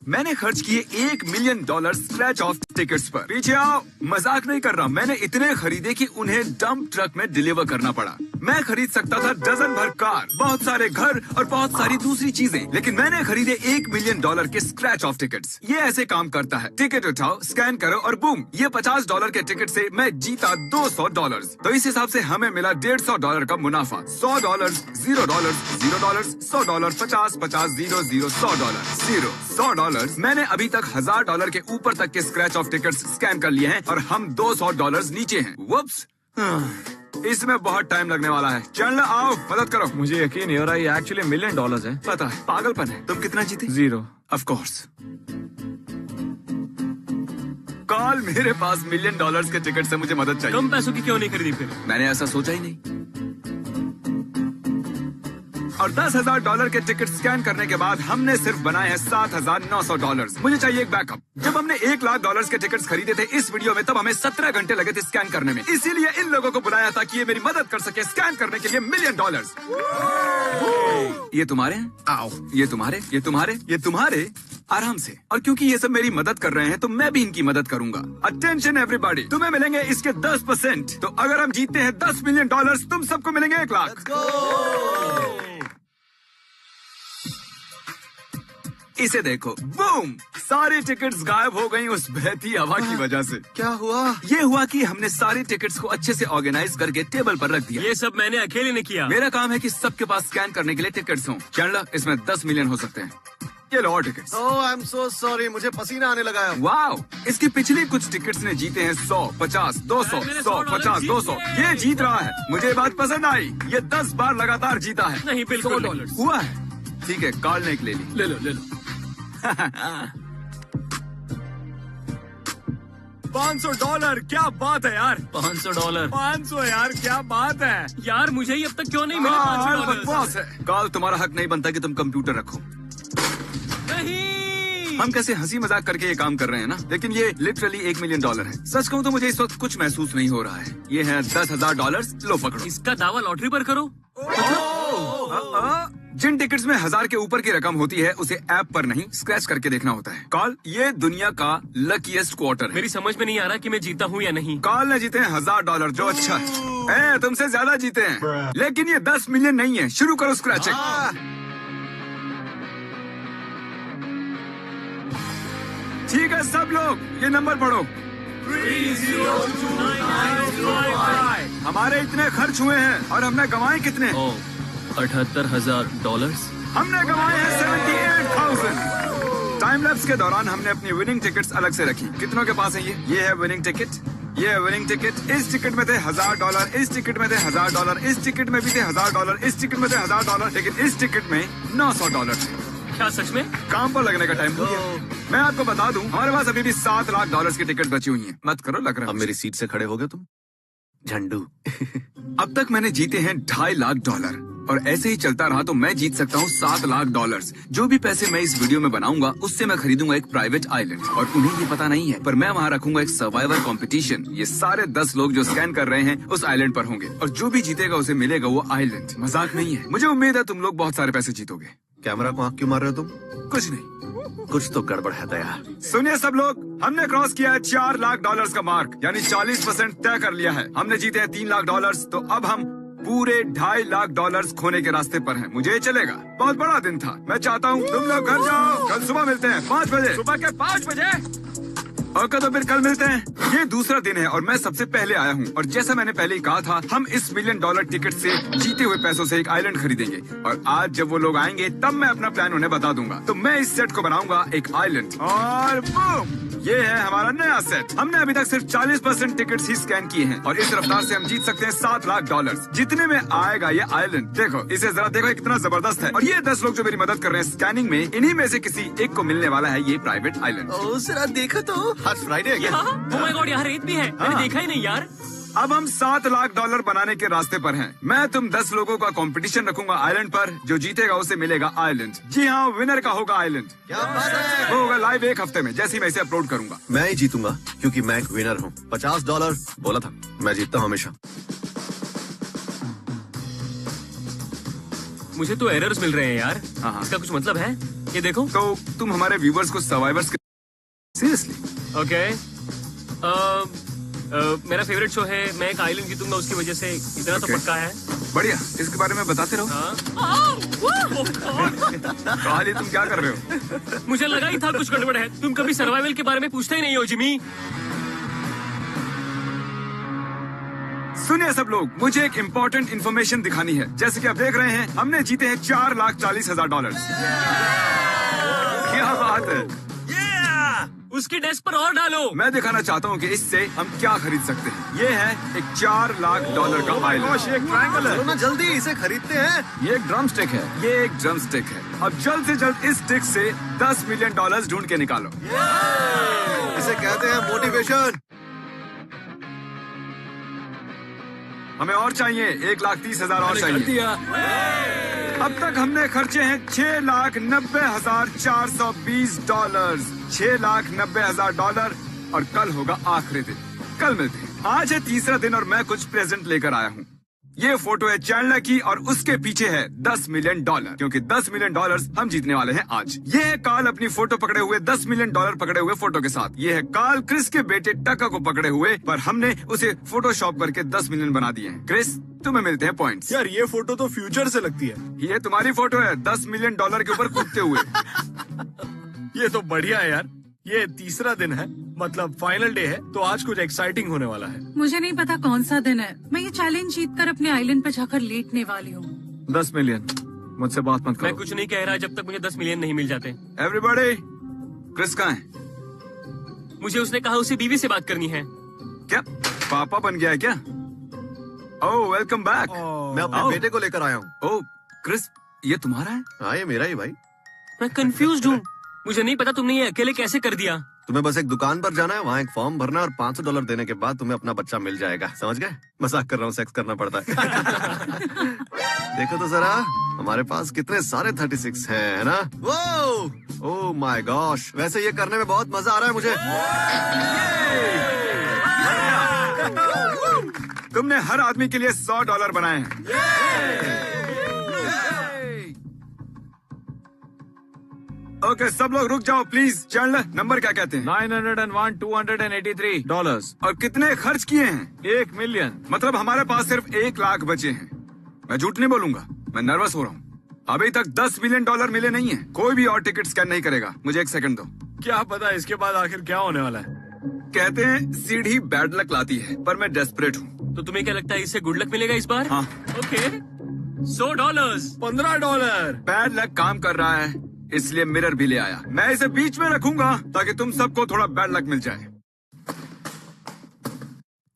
मैंने खर्च किए $1 मिलियन स्क्रैच ऑफ टिकट्स पर। पीछे आओ, मजाक नहीं कर रहा। मैंने इतने खरीदे कि उन्हें डंप ट्रक में डिलीवर करना पड़ा। मैं खरीद सकता था डजन भर कार, बहुत सारे घर और बहुत सारी दूसरी चीजें, लेकिन मैंने खरीदे $1 मिलियन के स्क्रैच ऑफ टिकट्स। ये ऐसे काम करता है, टिकट उठाओ, स्कैन करो और बूम, ये $50 के टिकट से मैं जीता $200। तो इस हिसाब से हमें मिला $150 का मुनाफा। $100, $0, $0, $100, 50, 50, 0, 0, $100। मैंने अभी तक $1000 के ऊपर तक के स्क्रैच ऑफ टिकट्स स्कैन कर लिए हैं और हम $200 नीचे हैं। वुप्स, इसमें बहुत टाइम लगने वाला है। चल आओ, मदद करो। मुझे यकीन नहीं हो रहा, ये एक्चुअली $1 मिलियन है। पता है, पागलपन है। तुम कितना जीते? 0। Of course. कॉल, मेरे पास $1 मिलियन के टिकट से मुझे मदद चाहिए। कम पैसों की क्यों नहीं खरीदी फिर? मैंने ऐसा सोचा ही नहीं। और $10,000 के टिकट स्कैन करने के बाद हमने सिर्फ बनाए हैं $7,900। मुझे चाहिए एक बैकअप। जब हमने $1 लाख के टिकट्स खरीदे थे इस वीडियो में, तब हमें 17 घंटे लगे थे स्कैन करने में। इसीलिए इन लोगों को बुलाया था कि ये मेरी मदद कर सके स्कैन करने के लिए $1 मिलियन। ये तुम्हारे हैं? आओ, ये तुम्हारे, ये तुम्हारे, ये तुम्हारे। आराम से। और क्योंकि ये सब मेरी मदद कर रहे हैं तो मैं भी इनकी मदद करूंगा। अटेंशन एवरीबॉडी, तुम्हें मिलेंगे इसके 10%। तो अगर हम जीतते हैं $10 मिलियन, तुम सबको मिलेंगे 1 लाख। इसे देखो, बूम, सारी टिकट्स गायब हो गई उस बहती हवा की वजह से। क्या हुआ? ये हुआ कि हमने सारी टिकट्स को अच्छे से ऑर्गेनाइज करके टेबल पर रख दिया। ये सब मैंने अकेले ने किया। मेरा काम है कि सबके पास स्कैन करने के लिए टिकट्स हों। चंडला, इसमें 10 मिलियन हो सकते हैं। ये लो और tickets. Oh, I am so sorry, मुझे पसीना आने लगा है। वाओ, इसकी पिछली कुछ टिकट्स ने जीते हैं 100, 50, 200, 100, 50, 200। ये जीत रहा है। मुझे ये बात पसंद आई। ये 10 बार लगातार जीता है। नहीं, बिल्कुल $100 हुआ है। ठीक है, कॉल ने एक ले ली। ले लो, ले लो। $500, क्या बात है यार। $500। 500 यार, क्या बात है यार, मुझे ही अब तक क्यों नहीं मिला $500? बकवास है। कॉल, तुम्हारा हक नहीं बनता कि तुम कंप्यूटर रखो। नहीं। हम कैसे हंसी मजाक करके ये काम कर रहे हैं ना, लेकिन ये लिटरली $1 मिलियन है। सच कहूँ तो मुझे इस वक्त कुछ महसूस नहीं हो रहा है। ये है $10,000। लो पकड़ो। इसका दावा लॉटरी पर करो। जिन टिकट्स में 1000 के ऊपर की रकम होती है उसे ऐप पर नहीं, स्क्रैच करके देखना होता है। कॉल, ये दुनिया का लकीएस्ट क्वार्टर है। मेरी समझ में नहीं आ रहा कि मैं जीता हूँ या नहीं। कॉल ने जीते हैं $1000, जो अच्छा है। तुमसे ज्यादा जीते हैं, लेकिन ये 10 मिलियन नहीं है। शुरू करो स्क्रैचिंग। ठीक है सब लोग, ये नंबर पढ़ो। 302955। हमारे इतने खर्च हुए हैं और हमने कमाए कितने? $78,000। हमने कमाए हैं 78,000। टाइम लैप्स के दौरान हमने अपनी विनिंग टिकट्स अलग से रखी। कितनों के पास है ये है विनिंग टिकट, ये है विनिंग टिकट। इस टिकट में थे $1000, इस टिकट में थे $1000, इस टिकट में भी थे $1000, इस टिकट में थे $1000, लेकिन इस टिकट में $900 थे। क्या सच में? काम पर लगने का टाइम हो गया। मैं आपको बता दूं, हमारे पास अभी भी $7 लाख की टिकट बची हुई हैं। मत करो, लग रहा है। अब मेरी सीट से खड़े हो गए तुम, झंडू। अब तक मैंने जीते हैं $2.5 लाख और ऐसे ही चलता रहा तो मैं जीत सकता हूँ $7 लाख। जो भी पैसे मैं इस वीडियो में बनाऊंगा उससे मैं खरीदूंगा एक प्राइवेट आइलैंड, और उन्हें ये पता नहीं है, पर मैं वहाँ रखूंगा एक सर्वाइवल कंपटीशन। ये सारे 10 लोग जो स्कैन कर रहे हैं उस आइलैंड पर होंगे और जो भी जीतेगा उसे मिलेगा वो आइलैंड। मजाक नहीं है। मुझे उम्मीद है तुम लोग बहुत सारे पैसे जीतोगे। कैमरा को आंख क्यों मार रहे हो तुम? कुछ नहीं। कुछ तो गड़बड़ है दया। सुनिए सब लोग, हमने क्रॉस किया है $4 लाख का मार्क, यानी 40% तय कर लिया है। हमने जीते हैं $3 लाख, तो अब हम पूरे $2.5 लाख खोने के रास्ते पर हैं। मुझे चलेगा। बहुत बड़ा दिन था। मैं चाहता हूँ तुम लोग घर जाओ। कल सुबह मिलते हैं 5 बजे। सुबह के 5 बजे? ओके, तो फिर कल मिलते हैं। ये दूसरा दिन है और मैं सबसे पहले आया हूँ, और जैसा मैंने पहले ही कहा था, हम इस $1 मिलियन टिकट से जीते हुए पैसों से एक आइलैंड खरीदेंगे। और आज जब वो लोग आएंगे तब मैं अपना प्लान उन्हें बता दूंगा। तो मैं इस सेट को बनाऊंगा एक आइलैंड, और बूम, ये है हमारा नया सेट। हमने अभी तक सिर्फ 40% टिकट्स ही स्कैन किए हैं और इस रफ्तार से हम जीत सकते हैं $7 लाख। जितने में आएगा ये आइलैंड, देखो इसे जरा देखो, कितना जबरदस्त है। और ये 10 लोग जो मेरी मदद कर रहे हैं स्कैनिंग में, इन्हीं में से किसी एक को मिलने वाला है ये प्राइवेट आइलैंड। ओ, जरा देखा तो, आज फ्राइडे है क्या? ओह माय गॉड, यहाँ रेत भी है। मैंने देखा ही नहीं यार। अब हम $7 लाख बनाने के रास्ते पर हैं। मैं तुम 10 लोगों का कंपटीशन रखूंगा आइलैंड पर। जो जीतेगा उसे मिलेगा आइलैंड। जी हाँ, विनर का होगा आइलैंड। क्या बात है? वो होगा लाइव 1 हफ्ते में, जैसे ही मैं इसे अपलोड करूंगा। मैं ही जीतूंगा क्योंकि मैं एक विनर हूँ। $50 बोला था, मैं जीतता हूँ हमेशा। मुझे तो एरर्स मिल रहे हैं यार। हाँ। इसका कुछ मतलब है? ये देखो। तो तुम हमारे व्यूवर्स को सर्वाइवर्स के सीरियसली ओके। मेरा फेवरेट शो है, मैं एक आइलैंड जीतूंगा उसकी वजह से, इतना तो Okay. पक्का है। बढ़िया, इसके बारे में बताते रहो। हाँ। काली तुम क्या कर रहे हो? मुझे लगा ही था कुछ गड़बड़ है। तुम कभी सर्वाइवल के बारे में पूछते ही नहीं हो जिमी। सुनिए सब लोग, मुझे एक इम्पोर्टेंट इन्फॉर्मेशन दिखानी है। जैसे कि आप देख रहे हैं, हमने जीते हैं $4,40,000। क्या बात है। उसकी डेस्क पर और डालो। मैं दिखाना चाहता हूँ कि इससे हम क्या खरीद सकते हैं। ये है एक $4 लाख का आइलैंड। एक ट्रायंगल चलो है। ना जल्दी, इसे खरीदते हैं। ये एक ड्रम स्टिक है। ये एक ड्रम स्टिक है। अब जल्द से जल्द इस स्टिक से $10 मिलियन ढूंढ के निकालो। इसे कहते हैं मोटिवेशन। हमें और चाहिए 1,30,000 और कर चाहिए। दिया। अब तक हमने खर्चे हैं $6,90,420। $6,90,000 और कल होगा आखिरी दिन। कल मिलते हैं। आज है तीसरा दिन और मैं कुछ प्रेजेंट लेकर आया हूँ। ये फोटो है चैंडलर की और उसके पीछे है $10 मिलियन, क्योंकि $10 मिलियन हम जीतने वाले हैं आज। ये है कार्ल अपनी फोटो पकड़े हुए $10 मिलियन पकड़े हुए फोटो के साथ। ये है कार्ल क्रिस के बेटे टका को पकड़े हुए, पर हमने उसे फोटोशॉप करके 10 मिलियन बना दिए हैं। क्रिस, तुम्हें मिलते हैं पॉइंट्स। यार ये फोटो तो फ्यूचर से लगती है। ये तुम्हारी फोटो है $10 मिलियन के ऊपर कूदते हुए। ये तो बढ़िया है यार। ये तीसरा दिन है, मतलब फाइनल डे है, तो आज कुछ एक्साइटिंग होने वाला है। मुझे नहीं पता कौन सा दिन है। मैं ये चैलेंज जीतकर अपने आइलैंड पे जाकर लेटने वाली हूँ। 10 मिलियन, मुझसे बात मत मैं करो। कुछ नहीं कह रहा जब तक मुझे 10 मिलियन नहीं मिल जाते। एवरीबॉडी, क्रिस कहाँ है? मुझे उसने कहा उसे बीवी से बात करनी है। क्या पापा बन गया है क्या? ओह, वेलकम बैक। मैं अपने आओ। बेटे को लेकर आया हूँ। ओह क्रिस, ये तुम्हारा है? हाँ, ये मेरा ही भाई। मैं कंफ्यूज्ड हूँ। मुझे नहीं पता तुमने ये अकेले कैसे कर दिया। तुम्हें बस एक दुकान पर जाना है, वहाँ एक फॉर्म भरना है और $500 देने के बाद तुम्हें अपना बच्चा मिल जाएगा। समझ गए? मजाक कर रहा हूँ, सेक्स करना पड़ता है। देखो तो जरा, हमारे पास कितने सारे 36 हैं, है ना? वो ओह माय गॉश, वैसे ये करने में बहुत मजा आ रहा है मुझे। तुमने हर आदमी के लिए $100 बनाए हैं। ओके, सब लोग रुक जाओ प्लीज। चैंडलर, नंबर क्या कहते हैं? 901 $283। और कितने खर्च किए हैं? 1 मिलियन। मतलब हमारे पास सिर्फ 1 लाख बचे हैं। मैं झूठ नहीं बोलूंगा, मैं नर्वस हो रहा हूँ। अभी तक $10 मिलियन मिले नहीं है। कोई भी और टिकट स्कैन नहीं करेगा। मुझे 1 सेकंड दो। क्या पता इसके बाद आखिर क्या होने वाला है। कहते हैं सीढ़ी बैड लक लाती है, पर मैं डेस्परेट हूँ। तो तुम्हें क्या लगता है इससे गुड लक मिलेगा इस बार? हाँ। ओके, $100। $15। बैड लक काम कर रहा है, इसलिए मिरर भी ले आया। मैं इसे बीच में रखूंगा ताकि तुम सबको थोड़ा बैड लक मिल जाए।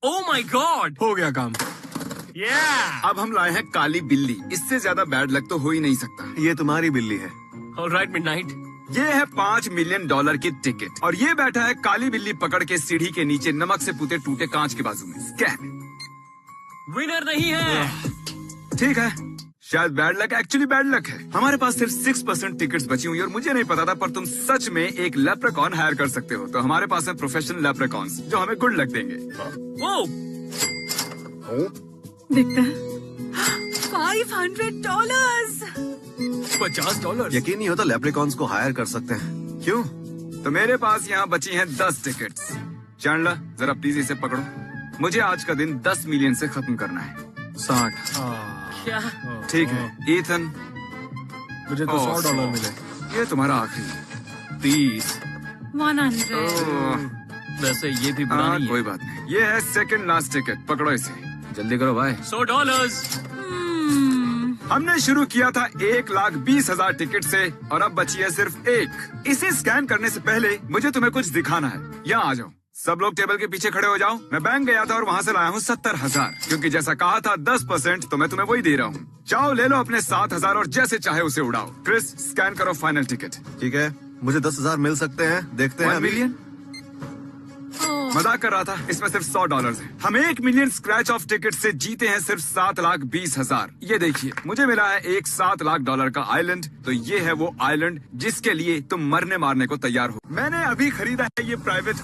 ओह माय गॉड, हो गया काम। अब हम लाए हैं काली बिल्ली। इससे ज्यादा बैड लक तो हो ही नहीं सकता। ये तुम्हारी बिल्ली है। Alright midnight. ये है $5 मिलियन की टिकट और ये बैठा है काली बिल्ली पकड़ के सीढ़ी के नीचे नमक से पुते टूटे कांच के बाजू में। स्कैन। विनर नहीं है। ठीक है, शायद bad luck actually bad luck है। हमारे पास सिर्फ 6% टिकट्स बची हुई और मुझे नहीं पता था, पर तुम सच में एक लेप्रेकॉन हायर कर सकते हो। तो हमारे पास है प्रोफेशनल लेप्रेकॉन्स जो हमें गुड लक देंगे। वो दिखता है $500। $50। यकीन नहीं होता लेप्रिकॉन्स को हायर कर सकते हैं। क्यों? तो मेरे पास यहाँ बची हैं 10 टिकट्स। चैंडलर, जरा प्लीज इसे पकड़ो। मुझे आज का दिन 10 मिलियन से खत्म करना है। 60। क्या? ठीक है, ईथन। मुझे तो $100 मिले। ये तुम्हारा आखिरी। 30। 100। वैसे ये भी बुरा हाँ, नहीं कोई है। बात नहीं। ये है सेकंड लास्ट टिकट, पकड़ो इसे। जल्दी करो भाई। $100। हमने शुरू किया था 1,20,000 टिकट से और अब बची है सिर्फ 1। इसे स्कैन करने से पहले मुझे तुम्हें कुछ दिखाना है। यहाँ आ जाओ। सब लोग टेबल के पीछे खड़े हो जाओ। मैं बैंक गया था और वहाँ से लाया हूँ 70,000, क्योंकि जैसा कहा था 10% तो मैं तुम्हें वही दे रहा हूँ। जाओ ले लो अपने 7,000 और जैसे चाहे उसे उड़ाओ। क्रिस, स्कैन करो फाइनल टिकट। ठीक है, मुझे 10,000 मिल सकते हैं। देखते हैं 1 अभी। मिलियन? मजाक कर रहा था, इसमें सिर्फ $100 है। हम 1 मिलियन स्क्रैच ऑफ टिकट से जीते हैं सिर्फ 7,20,000। ये देखिए, मुझे मिला है एक $7 लाख का आइलैंड। तो ये है वो आइलैंड जिसके लिए तुम मरने मारने को तैयार हो। मैंने अभी खरीदा है ये प्राइवेट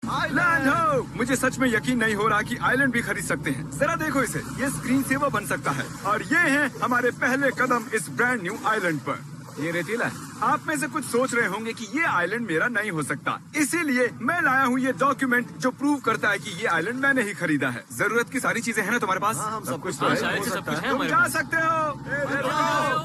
आइलैंड हो। मुझे सच में यकीन नहीं हो रहा कि आइलैंड भी खरीद सकते हैं। जरा देखो इसे, ये स्क्रीन सेवर बन सकता है और ये है हमारे पहले कदम इस ब्रांड न्यू आइलैंड पर। ये रेतीला है। आप में से कुछ सोच रहे होंगे कि ये आइलैंड मेरा नहीं हो सकता, इसीलिए मैं लाया हूँ ये डॉक्यूमेंट जो प्रूव करता है कि ये आइलैंड मैंने ही खरीदा है। जरूरत की सारी चीजें हैं ना तुम्हारे पास? हाँ, हम सब कुछ तो हाँ, है, शायद हो से सब सकता कुछ है। है तुम हमारे जा पास। सकते हो।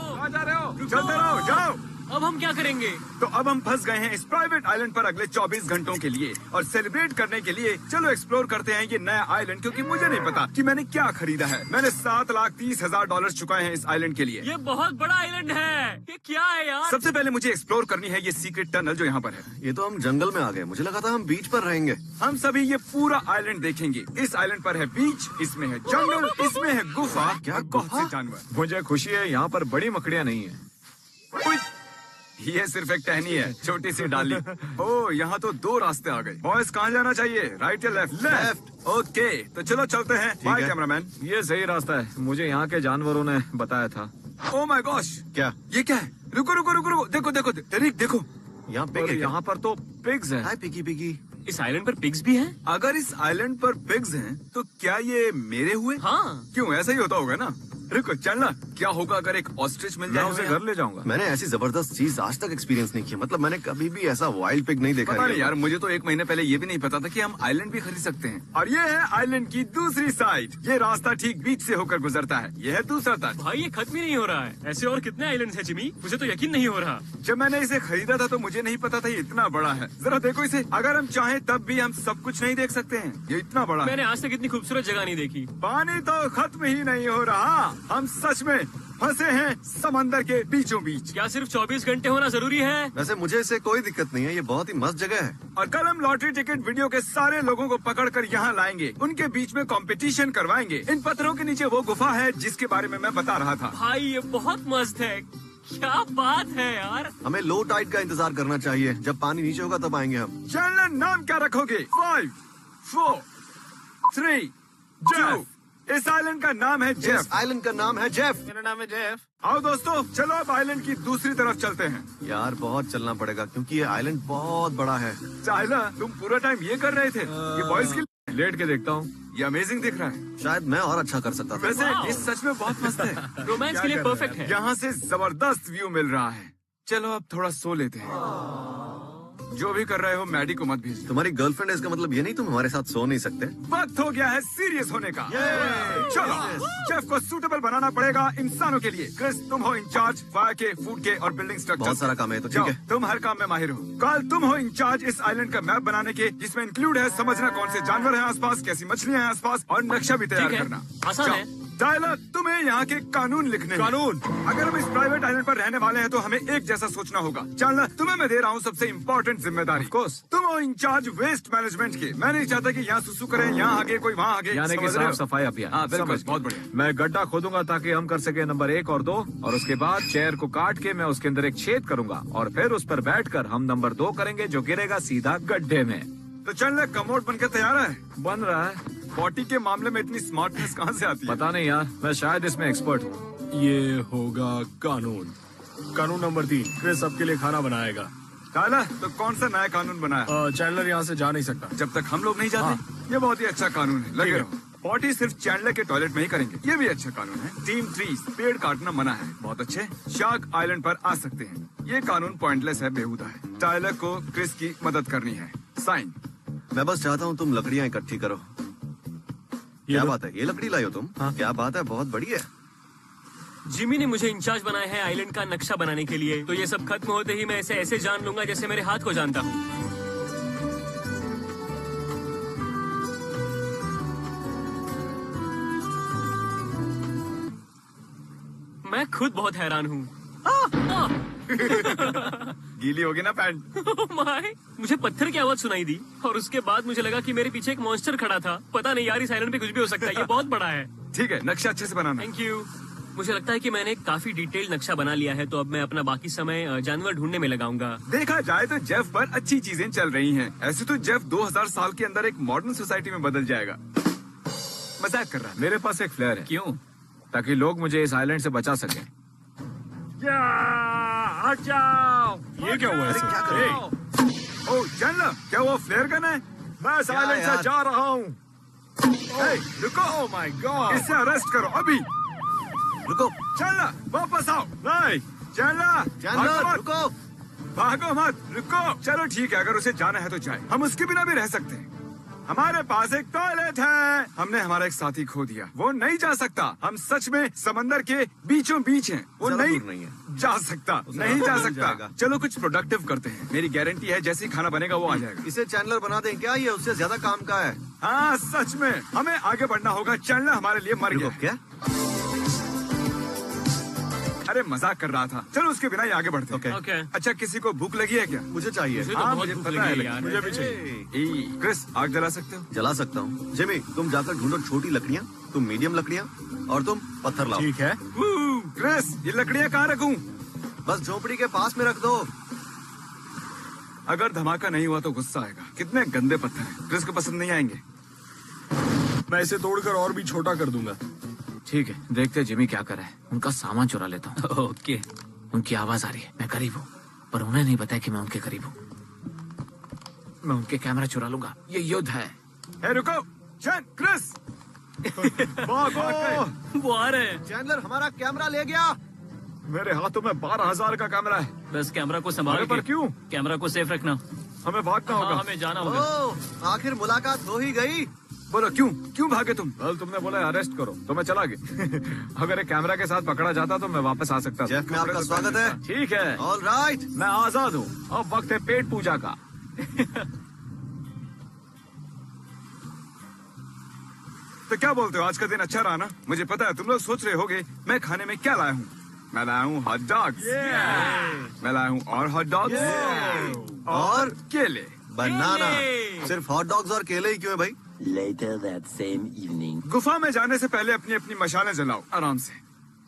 कहाँ जा रहे हो? चलते रहो, जाओ। अब हम क्या करेंगे? तो अब हम फंस गए हैं इस प्राइवेट आइलैंड पर अगले 24 घंटों के लिए, और सेलिब्रेट करने के लिए चलो एक्सप्लोर करते हैं ये नया आइलैंड, क्योंकि मुझे नहीं पता कि मैंने क्या खरीदा है। मैंने $7,30,000 चुकाए हैं इस आइलैंड के लिए। ये बहुत बड़ा आइलैंड है। ये क्या है यार? सबसे पहले मुझे एक्सप्लोर करनी है ये सीक्रेट टनल जो यहाँ पर है। ये तो हम जंगल में आ गए, मुझे लगा था हम बीच पर रहेंगे। हम सभी ये पूरा आइलैंड देखेंगे। इस आइलैंड पर है बीच, इसमें है जंगल, इसमें है गुफा, क्या और बहुत गुफा? से जानवर। मुझे खुशी है यहाँ पर बड़ी मकड़ियाँ नहीं है। उई, ये सिर्फ एक टहनी है, छोटी सी डाली। ओह, यहाँ तो 2 रास्ते आ गए। बॉयज कहाँ जाना चाहिए, राइट या लेफ्ट? लेफ्ट। ओके, तो चलो चलते हैं। बाय है। कैमरामैन। ये सही रास्ता है, मुझे यहाँ के जानवरों ने बताया था। ओह माय गॉश, क्या? ये क्या है? रुको रुको रुको रुको, देखो देखो डेरिक, देखो। यहाँ पे और यहाँ पर तो पिग्स हैं। हाय पिगी पिगी। इस आइलैंड पर पिग्स भी हैं? अगर इस आइलैंड पर पिग्स हैं, तो क्या ये मेरे हुए? हाँ। क्यों, ऐसा ही होता होगा ना। रुको, चलना। क्या होगा अगर एक ऑस्ट्रिच मिल मैं जाए उसे हमें घर ले जाऊंगा। मैंने ऐसी जबरदस्त चीज आज तक एक्सपीरियंस नहीं किया। मतलब मैंने कभी भी ऐसा वाइल्ड पिग नहीं देखा पता है। नहीं यार, मुझे तो 1 महीने पहले ये भी नहीं पता था कि हम आइलैंड भी खरीद सकते हैं। और ये है आइलैंड की दूसरी साइड। ये रास्ता ठीक बीच से होकर गुजरता है। ये है दूसरा तट। भाई ये खत्म ही नहीं हो रहा है। ऐसे और कितने आइलैंड्स हैं जिमी? मुझे तो यकीन नहीं हो रहा। जब मैंने इसे खरीदा था तो मुझे नहीं पता था ये इतना बड़ा है। जरा देखो इसे। अगर हम चाहें तब भी हम सब कुछ नहीं देख सकते हैं। ये इतना बड़ा है। मैंने आज तक इतनी खूबसूरत जगह नहीं देखी। पानी तो खत्म ही नहीं हो रहा। हम सच में फंसे हैं समंदर के बीचों बीच। क्या सिर्फ 24 घंटे होना जरूरी है? वैसे मुझे इससे कोई दिक्कत नहीं है, ये बहुत ही मस्त जगह है। और कल हम लॉटरी टिकट वीडियो के सारे लोगों को पकड़कर यहाँ लाएंगे। उनके बीच में कंपटीशन करवाएंगे। इन पत्थरों के नीचे वो गुफा है जिसके बारे में मैं बता रहा था। भाई ये बहुत मस्त है। क्या बात है यार। हमें लो टाइड का इंतजार करना चाहिए। जब पानी नीचे होगा तब आएंगे हम। चैनल नाम क्या रखोगे? 5, 4, 3, 2। इस आइलैंड का नाम है इस जेफ। आइलैंड का नाम है जेफ। मेरा नाम है जेफ। आओ दोस्तों, चलो अब आइलैंड की दूसरी तरफ चलते हैं। यार बहुत चलना पड़ेगा क्योंकि ये आइलैंड बहुत बड़ा है। टाइलर, तुम पूरा टाइम ये कर रहे थे? ये बॉयज के लेट के देखता हूँ। ये अमेजिंग दिख रहा है। शायद मैं और अच्छा कर सकता था। वैसे वाओ। ये सच में बहुत मस्त है। रोमांस के लिए परफेक्ट है। यहाँ से जबरदस्त व्यू मिल रहा है। चलो अब थोड़ा सो लेते हैं। जो भी कर रहे हो मैडी को मत भेजना। तुम्हारी गर्लफ्रेंड है इसका मतलब ये नहीं तुम हमारे साथ सो नहीं सकते। वक्त हो गया है सीरियस होने का। चलो, जेफ को सूटेबल बनाना पड़ेगा इंसानों के लिए। क्रिस, तुम हो इंचार्ज फायर के, फूड के और बिल्डिंग स्ट्रक्चर। बहुत सारा काम है, तो ठीक जाओ, है। तुम हर काम में माहिर हो। कल तुम हो इंचार्ज इस आइलैंड का मैप बनाने के, जिसमें इंक्लूड है समझना कौन से जानवर हैं आसपास, कैसी मछलियां हैं आसपास, और नक्शा भी तैयार ठीक है, करना। आसान जाओ। है। टाइलर, तुम्हें यहाँ के कानून लिखने हैं। कानून? अगर हम इस प्राइवेट आइलैंड पर रहने वाले हैं तो हमें एक जैसा सोचना होगा। चलना, तुम्हें मैं दे रहा हूँ सबसे इम्पोर्टेंट जिम्मेदारी। Of course। तुम हो इंचार्ज वेस्ट मैनेजमेंट के। मैं नहीं चाहता कि यहाँ सुसु करें, यहाँ आगे कोई वहाँ आगे। यानी कि समझ रहे हो? साफ सफाई अभियान। हाँ बिल्कुल, समझ गया। बहुत बढ़िया। मैं गड्ढा खोदूंगा ताकि हम कर सके नंबर 1 और 2, और उसके बाद चेयर को काट के मैं उसके अंदर एक छेद करूंगा और फिर उस पर बैठकर हम नंबर 2 करेंगे जो गिरेगा सीधा गड्ढे में। तो चलना, कमोड बनकर तैयार है। बन रहा है। बॉटी के मामले में इतनी स्मार्टनेस कहाँ से आती है? पता नहीं यार, मैं शायद इसमें एक्सपर्ट हूँ। ये होगा कानून। कानून नंबर 3, क्रिस सबके लिए खाना बनाएगा। टाइलर, तो कौन सा नया कानून बनाया? चैंडलर यहाँ से जा नहीं सकता। जब तक हम लोग नहीं जाते। ये बहुत ही अच्छा कानून है, लगे ठीक है। रहो। पॉटी सिर्फ चैंडलर के टॉयलेट में ही करेंगे। ये भी अच्छा कानून है। टीम ट्रीज, पेड़ काटना मना है। बहुत अच्छे। शार्क आइलैंड पर आ सकते हैं। ये कानून पॉइंटलेस है, बेहुदा है। टाइलर को क्रिस की मदद करनी है। साइन। मैं बस चाहता हूँ तुम लकड़ियाँ इकट्ठी करो। क्या लो। बात है, ये लकड़ी लाई हो तुम? क्या बात है, बहुत बड़ी है। जिमी ने मुझे इंचार्ज बनाया है आइलैंड का नक्शा बनाने के लिए। तो ये सब खत्म होते ही मैं इसे ऐसे जान लूंगा जैसे मेरे हाथ को जानता हूँ। मैं खुद बहुत हैरान हूँ। गीली होगी ना पैंट? माय, मुझे पत्थर की आवाज सुनाई दी और उसके बाद मुझे लगा कि मेरे पीछे एक मॉन्स्टर खड़ा था। पता नहीं यार, इस आइलैंड पे कुछ भी हो सकता है। ये बहुत बड़ा है। ठीक है, नक्शा अच्छे से बनाना। Thank you. मुझे लगता है कि मैंने काफी डिटेल नक्शा बना लिया है, तो अब मैं अपना बाकी समय जानवर ढूंढने में लगाऊंगा। देखा जाए तो जेफ पर अच्छी चीजें चल रही हैं। ऐसे तो जेफ 2000 साल के अंदर एक मॉडर्न सोसाइटी में बदल जाएगा। मजाक कर रहा है। मेरे पास एक फ्लेयर है। क्यों? ताकि लोग मुझे इस आइलैंड से बचा सकें। हट जाओ। ये क्या हुआ अरे ऐसे? क्या कर रहे हो? ओ चैंडलर, क्या वो फ्लेयर गन है? मैं इस क्या आइलैंड से यार? जा रहा हूँ। रुको, ओह माय गॉड। इसे अरेस्ट करो अभी। रुको। चैंडलर, वापस आओ। नहीं, चैनलर चैनलर रुको। भागो मत, रुको। चलो ठीक है, अगर उसे जाना है तो जाए, हम उसके बिना भी रह सकते हैं। हमारे पास एक टॉयलेट है। हमने हमारा एक साथी खो दिया, वो नहीं जा सकता। हम सच में समंदर के बीचों बीच हैं, वो ज्यादा नहीं, दूर नहीं है। जा सकता, उसे नहीं जा मिल सकता। जाएगा। चलो कुछ प्रोडक्टिव करते हैं, मेरी गारंटी है जैसे ही खाना बनेगा वो आ जाएगा। इसे चैनलर बना दें क्या? ये उससे ज्यादा काम का है। हाँ सच में, हमें आगे बढ़ना होगा। चैनलर हमारे लिए मर रुको, गया। क्या? अरे मजाक कर रहा था, चलो उसके बिना ही आगे बढ़ते हैं। ओके। अच्छा किसी को भूख लगी है क्या? मुझे चाहिए। मुझे तो हाँ, बहुत मुझे भूख पता लगी है, है यार। मुझे भी चाहिए। क्रिस आग जला सकते हो? जला सकता हूँ। जिमी तुम जाकर ढूंढो छोटी लकड़ियाँ, तुम मीडियम लकड़ियाँ और तुम पत्थर लाओ। ठीक है। क्रिस ये लकड़ियाँ कहाँ रखूं? बस झोपड़ी के पास में रख दो। अगर धमाका नहीं हुआ तो गुस्सा आएगा। कितने गंदे पत्थर हैं, क्रिस को पसंद नहीं आएंगे। मैं इसे तोड़कर और भी छोटा कर दूंगा। ठीक है, देखते हैं जिमी क्या कर रहा है। उनका सामान चुरा लेता हूँ। ओके। उनकी आवाज आ रही है, मैं करीब हूँ, पर उन्हें नहीं पता कि मैं उनके करीब हूँ। मैं उनके कैमरा चुरा लूंगा। ये युद्ध है। हे रुको, चैन, क्रिस भागो। वो आ रहे हैं। चैनलर हमारा कैमरा ले गया। मेरे हाथों में 12,000 का कैमरा है। बस कैमरा को संभाल अरे पर के। क्यों? कैमरा को सेफ रखना। हमें भागना हाँ, होगा। हमें जाना होगा। ओह, आखिर मुलाकात हो ही गई। बोलो क्यों, क्यों भागे तुम? कल तुमने बोला अरेस्ट करो तो मैं चला गया। अगर एक कैमरा के साथ पकड़ा जाता तो मैं वापस आ सकता था। जेफ में आपका स्वागत है। ठीक है, ऑल राइट। मैं आजाद हूँ। अब वक्त है पेट पूजा का। तो क्या बोलते हो, आज का दिन अच्छा रहा ना? मुझे पता है तुम लोग सोच रहे होगे मैं खाने में क्या लाया हूँ। मैं लाया हूँ हॉट डॉग्स। मैं लाया हूँ और हॉट डॉग्स और केले। बनाना। सिर्फ हॉट डॉग्स और केले ही क्यों है भाई? Later that same evening. गुफा में जाने से पहले अपनी अपनी मशालें जलाओ आराम से।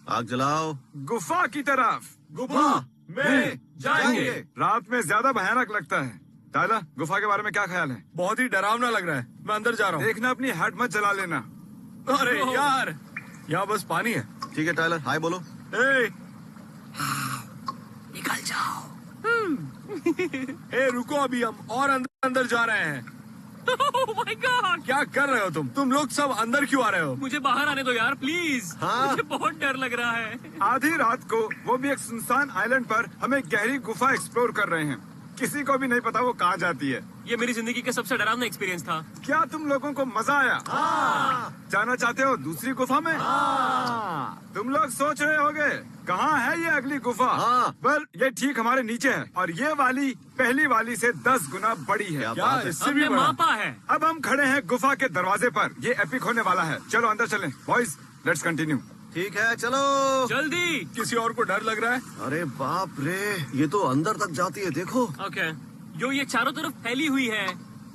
आग जलाओ। गुफा की तरफ। गुफा में जाएंगे। रात में ज्यादा भयानक लगता है। टाइलर, गुफा के बारे में क्या ख्याल है? बहुत ही डरावना लग रहा है। मैं अंदर जा रहा हूँ। देखना अपनी हेड मत जला लेना। अरे यार, यहाँ बस पानी है। ठीक है टाइलर, हाय बोलो। ए, निकल जाओ। ए रुको, अभी हम और अंदर अंदर जा रहे हैं। Oh my God! क्या कर रहे हो तुम? तुम लोग सब अंदर क्यों आ रहे हो? मुझे बाहर आने दो यार, प्लीज। हाँ। मुझे बहुत डर लग रहा है। आधी रात को, वो भी एक सुनसान आइलैंड पर, हम एक गहरी गुफा एक्सप्लोर कर रहे हैं। किसी को भी नहीं पता वो कहाँ जाती है। ये मेरी जिंदगी का सबसे डरावना एक्सपीरियंस था। क्या तुम लोगों को मजा आया? जाना चाहते हो दूसरी गुफा में? तुम लोग सोच रहे होगे कहाँ है ये अगली गुफा? हाँ। वेल, ये ठीक हमारे नीचे है और ये वाली पहली वाली से 10 गुना बड़ी है। क्या क्या बात है? इससे भी हमने बड़ा? मापा है। अब हम खड़े हैं गुफा के दरवाजे पर। ये एपिक होने वाला है। चलो अंदर चलें। Boys, let's continue. ठीक है चलो। जल्दी। किसी और को डर लग रहा है? अरे बाप रे, ये तो अंदर तक जाती है, देखो। ओके। जो ये चारों तरफ फैली हुई है।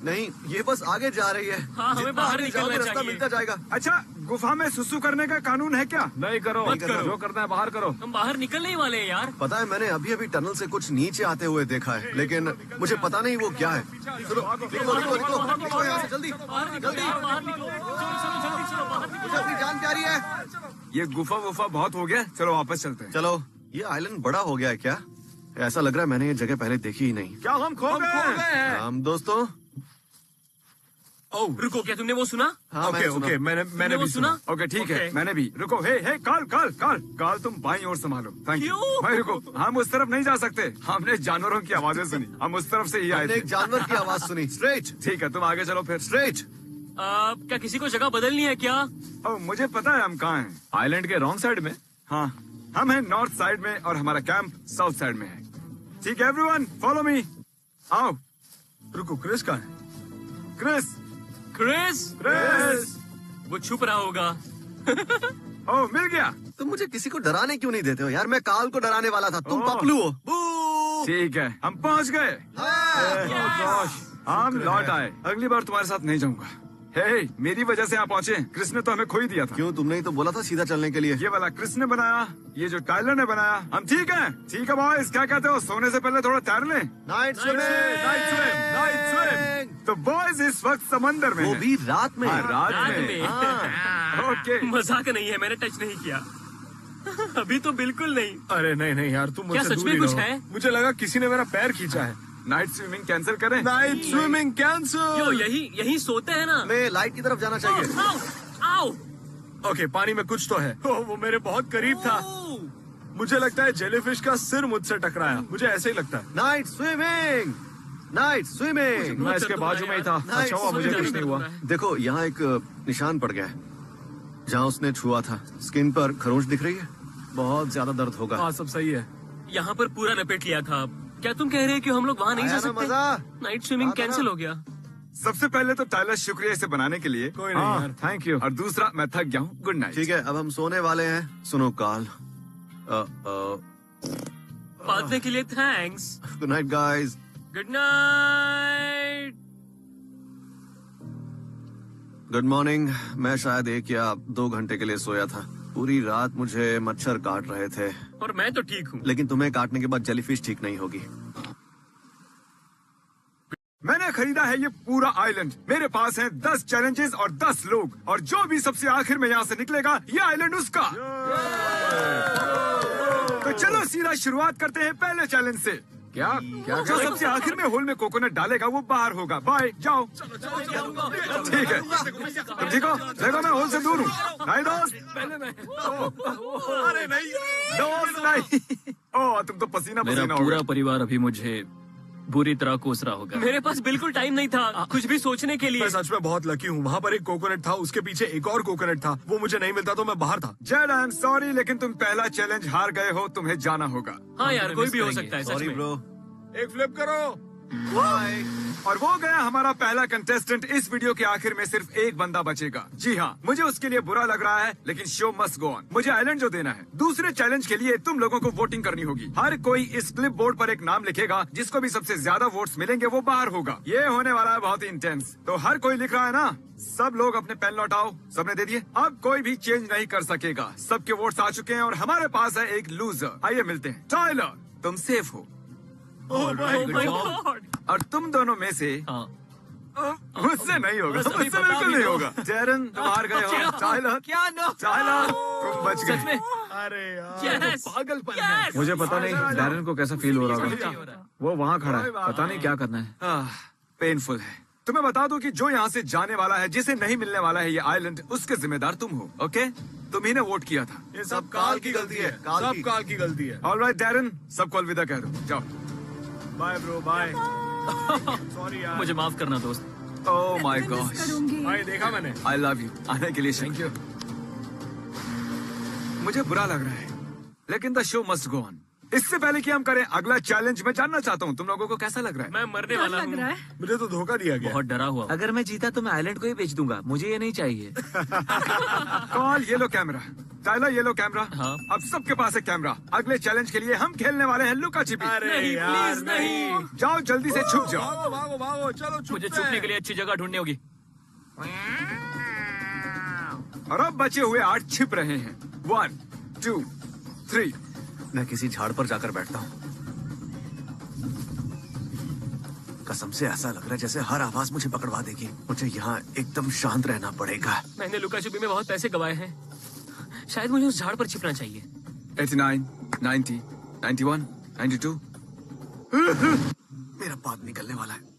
नहीं, ये बस आगे जा रही है। हाँ, हमें जितना बाहर आगे निकलना जाओगे, रास्ता चाहिए। मिलता जाएगा। अच्छा, गुफा में सुसु करने का कानून है क्या? नहीं करो, मत करो। जो करना है बाहर करो। हम बाहर निकलने ही वाले हैं यार। पता है, मैंने अभी अभी टनल से कुछ नीचे आते हुए देखा है, लेकिन मुझे पता नहीं वो क्या है। चलो निकलो यहाँ से जल्दी। बाहर निकलो यार, बाहर निकलो। चलो चलो जल्दी चलो, बाहर मुझे निकलो। अपनी जान प्यारी है। ये गुफा वुफा बहुत हो गया, चलो वापस चलते हैं। चलो, ये आइलैंड बड़ा हो गया है क्या? ऐसा लग रहा है मैंने ये जगह पहले देखी ही नहीं। क्या हम खो गए? हम दोस्तों। ओह, रुको, क्या तुमने वो सुना? हाँ, ओके मैंने सुना। ओके, मैंने तुमने वो भी सुना। ओके ठीक है, ओके। मैंने भी। रुको, हे हे काल काल काल काल, तुम बाईं ओर संभालो। Thank you. क्यों? भाई रुको, हम उस तरफ नहीं जा सकते। हमने जानवरों की आवाजें सुनी, हम उस तरफ से ही आए मैंने थे। एक जानवर की आवाज सुनी। स्ट्रेट ठीक है, तुम आगे चलो फिर। स्ट्रेट। क्या किसी को जगह बदलनी है क्या? ओह, मुझे पता है हम कहाँ हैं। आइलैंड के रॉन्ग साइड में। हाँ, हम हैं नॉर्थ साइड में और हमारा कैंप साउथ साइड में है। ठीक है एवरीवन, फॉलो मी। आओ। रुको, क्रिस कहाँ है? Chris, Chris. क्रिस। वो छुप रहा होगा। ओह, मिल गया। तुम मुझे किसी को डराने क्यों नहीं देते हो यार? मैं काल को डराने वाला था, तुम ओह। पपलू हो। बू! ठीक है, हम पहुँच गए। हाँ। हम लौट आए। अगली बार तुम्हारे साथ नहीं जाऊंगा। हे, मेरी वजह से आप पहुँचे। क्रिस ने तो हमें खो ही दिया था। क्यों, तुमने ही तो बोला था सीधा चलने के लिए। ये वाला क्रिस ने बनाया, ये जो टाइलर ने बनाया। हम ठीक है? ठीक है बॉयज, क्या कहते हो? सोने से पहले थोड़ा तैर लें। Night night swim. तो बॉयज इस वक्त समंदर में वो हैं। भी रात में। हाँ, रात रात में। में। हाँ। ओके। मजाक नहीं है, मैंने टच नहीं किया। अभी तो बिल्कुल नहीं। अरे नहीं नहीं यार, तुम क्या मुझसे सच दूर में ही कुछ रहो। है? मुझे लगा किसी ने मेरा पैर खींचा है। नाइट स्विमिंग कैंसिल करें? Night swimming cancel. यो, यही सोते हैं ना। हमें लाइट की तरफ जाना चाहिए। आओ, आओ। ओके, पानी में कुछ तो है। ओह, वो मेरे बहुत करीब था। मुझे लगता है जेलीफिश का सिर मुझसे टकराया, मुझे ऐसे ही लगता है। Night swimming, night swimming. मैं इसके बाजू में ही था। अच्छा हुआ मुझे कुछ नहीं हुआ। देखो यहाँ एक निशान पड़ गया है जहाँ उसने छुआ था। स्किन पर खरोंच दिख रही है। बहुत ज्यादा दर्द होगा। हाँ सब सही है। यहाँ पर पूरा लपेट लिया था। क्या तुम कह रहे हैं कि हम लोग वहाँ नहीं जा आया ना सकते? मजा? नाइट स्विमिंग आता ना? कैंसिल हो गया। सबसे पहले तो टाइलर शुक्रिया इसे बनाने के लिए, कोई नहीं हाँ यार। Thank you. और दूसरा मैं थक गया हूँ। Good night. ठीक है अब हम सोने वाले हैं। सुनो कॉल। बांटने के लिए thanks. Good night guys. Good night. Good morning. मैं शायद 1 या 2 घंटे के लिए सोया था। पूरी रात मुझे मच्छर काट रहे थे, और मैं तो ठीक हूँ। लेकिन तुम्हें काटने के बाद जेलीफिश ठीक नहीं होगी। मैंने खरीदा है ये पूरा आइलैंड। मेरे पास है 10 चैलेंजेस और 10 लोग, और जो भी सबसे आखिर में यहाँ से निकलेगा ये आइलैंड उसका। तो चलो सीधा शुरुआत करते हैं पहले चैलेंज से। क्या क्या जो सबसे आखिर में होल में कोकोनट डालेगा वो बाहर होगा। बाय, जाओ। ठीक है, तुम ठीक हो? देखो मैं होल से दूर हूँ। नहीं दोस्त, अरे नहीं, दोस्त नहीं। ओह तुम तो पसीना मेरा पसीना पूरा होगा। परिवार अभी मुझे बुरी तरह कोस रहा होगा। मेरे पास बिल्कुल टाइम नहीं था कुछ भी सोचने के लिए। मैं सच में बहुत लकी हूँ। वहाँ पर एक कोकोनट था, उसके पीछे एक और कोकोनट था। वो मुझे नहीं मिलता तो मैं बाहर था। जेड आई एम सॉरी, लेकिन तुम पहला चैलेंज हार गए हो। तुम्हें जाना होगा। हाँ यार, कोई भी हो सकता है सच सॉरी में। ब्रो। एक फ्लिप करो। और वो गया हमारा पहला कंटेस्टेंट। इस वीडियो के आखिर में सिर्फ एक बंदा बचेगा। जी हाँ, मुझे उसके लिए बुरा लग रहा है, लेकिन शो मस्ट गो ऑन। मुझे आइलैंड जो देना है। दूसरे चैलेंज के लिए तुम लोगों को वोटिंग करनी होगी। हर कोई इस क्लिप बोर्ड पर एक नाम लिखेगा। जिसको भी सबसे ज्यादा वोट्स मिलेंगे वो बाहर होगा। ये होने वाला है बहुत ही इंटेंस। तो हर कोई लिख रहा है ना? सब लोग अपने पेन लौटाओ। सबने दे दिए? अब कोई भी चेंज नहीं कर सकेगा। सबके वोट्स आ चुके हैं और हमारे पास है एक लूजर। आइए मिलते हैं। टाइलर, तुम सेफ हो। Oh my God! और तुम दोनों में से हाँ, मुझसे नहीं होगा। बस अभी मुझसे बता बिल्कुल भी नहीं दो। होगा। जैरन तुम हार गए हो। टाइलर, क्या नो? टाइलर तुम बच सच में? गए। अरे यार, Yes! पागलपन है। Yes! मुझे पता नहीं डैरन को कैसा फील हो रहा होगा। वो वहाँ खड़ा है, पता नहीं क्या करना है। पेनफुल है। तुम्हें बता दूं कि जो यहाँ से जाने वाला है, जिसे नहीं मिलने वाला है ये आइलैंड, उसके जिम्मेदार तुम हो। ओके, तुम ही ने वोट किया था। ये सब काल की गलती है। काल सब की। काल की गलती है। ऑलराइट डैरन, सबको अलविदा कह दो। जाओ। Bye bro, bye. सॉरी यार। मुझे माफ करना दोस्त। ओह माय गॉड, भाई देखा मैंने। I love you. आने के लिए थैंक यू। मुझे बुरा लग रहा है, लेकिन the show must go on. इससे पहले कि हम करें अगला चैलेंज, मैं जानना चाहता हूँ तुम लोगों को कैसा लग रहा है। मैं मरने वाला लग रहा हूँ। है। मुझे तो धोखा दिया गया। बहुत डरा हुआ। अगर मैं जीता तो मैं आइलैंड को ही बेच दूंगा। मुझे ये नहीं चाहिए। कॉल ये लो कैमरा। टाइलर ये लो कैमरा। हाँ। अब सबके पास है कैमरा। अगले चैलेंज के लिए हम खेलने वाले हैं लुका छिपी। अरे नहीं, यार, प्लीज नहीं। जाओ जल्दी से छुप जाओ। भागो भागो भागो, चलो मुझे छुपने के लिए अच्छी जगह ढूंढनी होगी। और अब बचे हुए 8 छिप रहे हैं। 1, 2, 3। मैं किसी झाड़ पर जाकर बैठता हूँ। कसम से ऐसा लग रहा है जैसे हर आवाज मुझे पकड़वा देगी। मुझे यहाँ एकदम शांत रहना पड़ेगा। मैंने लुका छुपी में बहुत पैसे गवाए हैं। शायद मुझे उस झाड़ पर छिपना चाहिए। 89, 90, 91, 92। मेरा पाद निकलने वाला है।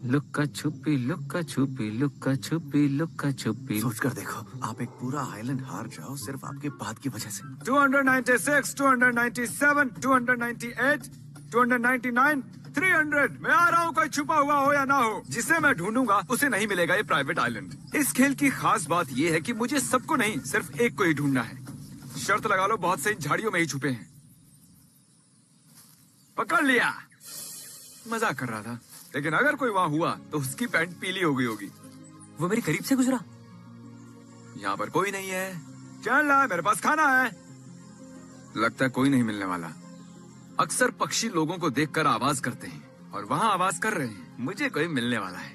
लुक्का छुपी, लुक्का छुपी, लुक्का छुपी, लुक्का छुपी। सोच कर देखो, आप एक पूरा आइलैंड हार जाओ सिर्फ आपके पाद की वजह से। 296, 297, 298, 299, 300। मैं आ रहा हूँ, कोई छुपा हुआ हो या ना हो। जिसे मैं ढूंढूंगा उसे नहीं मिलेगा ये प्राइवेट आइलैंड। इस खेल की खास बात ये है कि मुझे सबको नहीं, सिर्फ एक को ही ढूंढना है। शर्त लगा लो, बहुत से इन झाड़ियों में ही छुपे हैं। पकड़ लिया। मजाक कर रहा था, लेकिन अगर कोई वहाँ हुआ तो उसकी पैंट पीली हो गई होगी। वो मेरे करीब से गुजरा। यहाँ पर कोई नहीं है। चल ला, मेरे पास खाना है। लगता है कोई नहीं मिलने वाला। अक्सर पक्षी लोगों को देखकर आवाज करते हैं और वहाँ आवाज कर रहे हैं। मुझे कोई मिलने वाला है।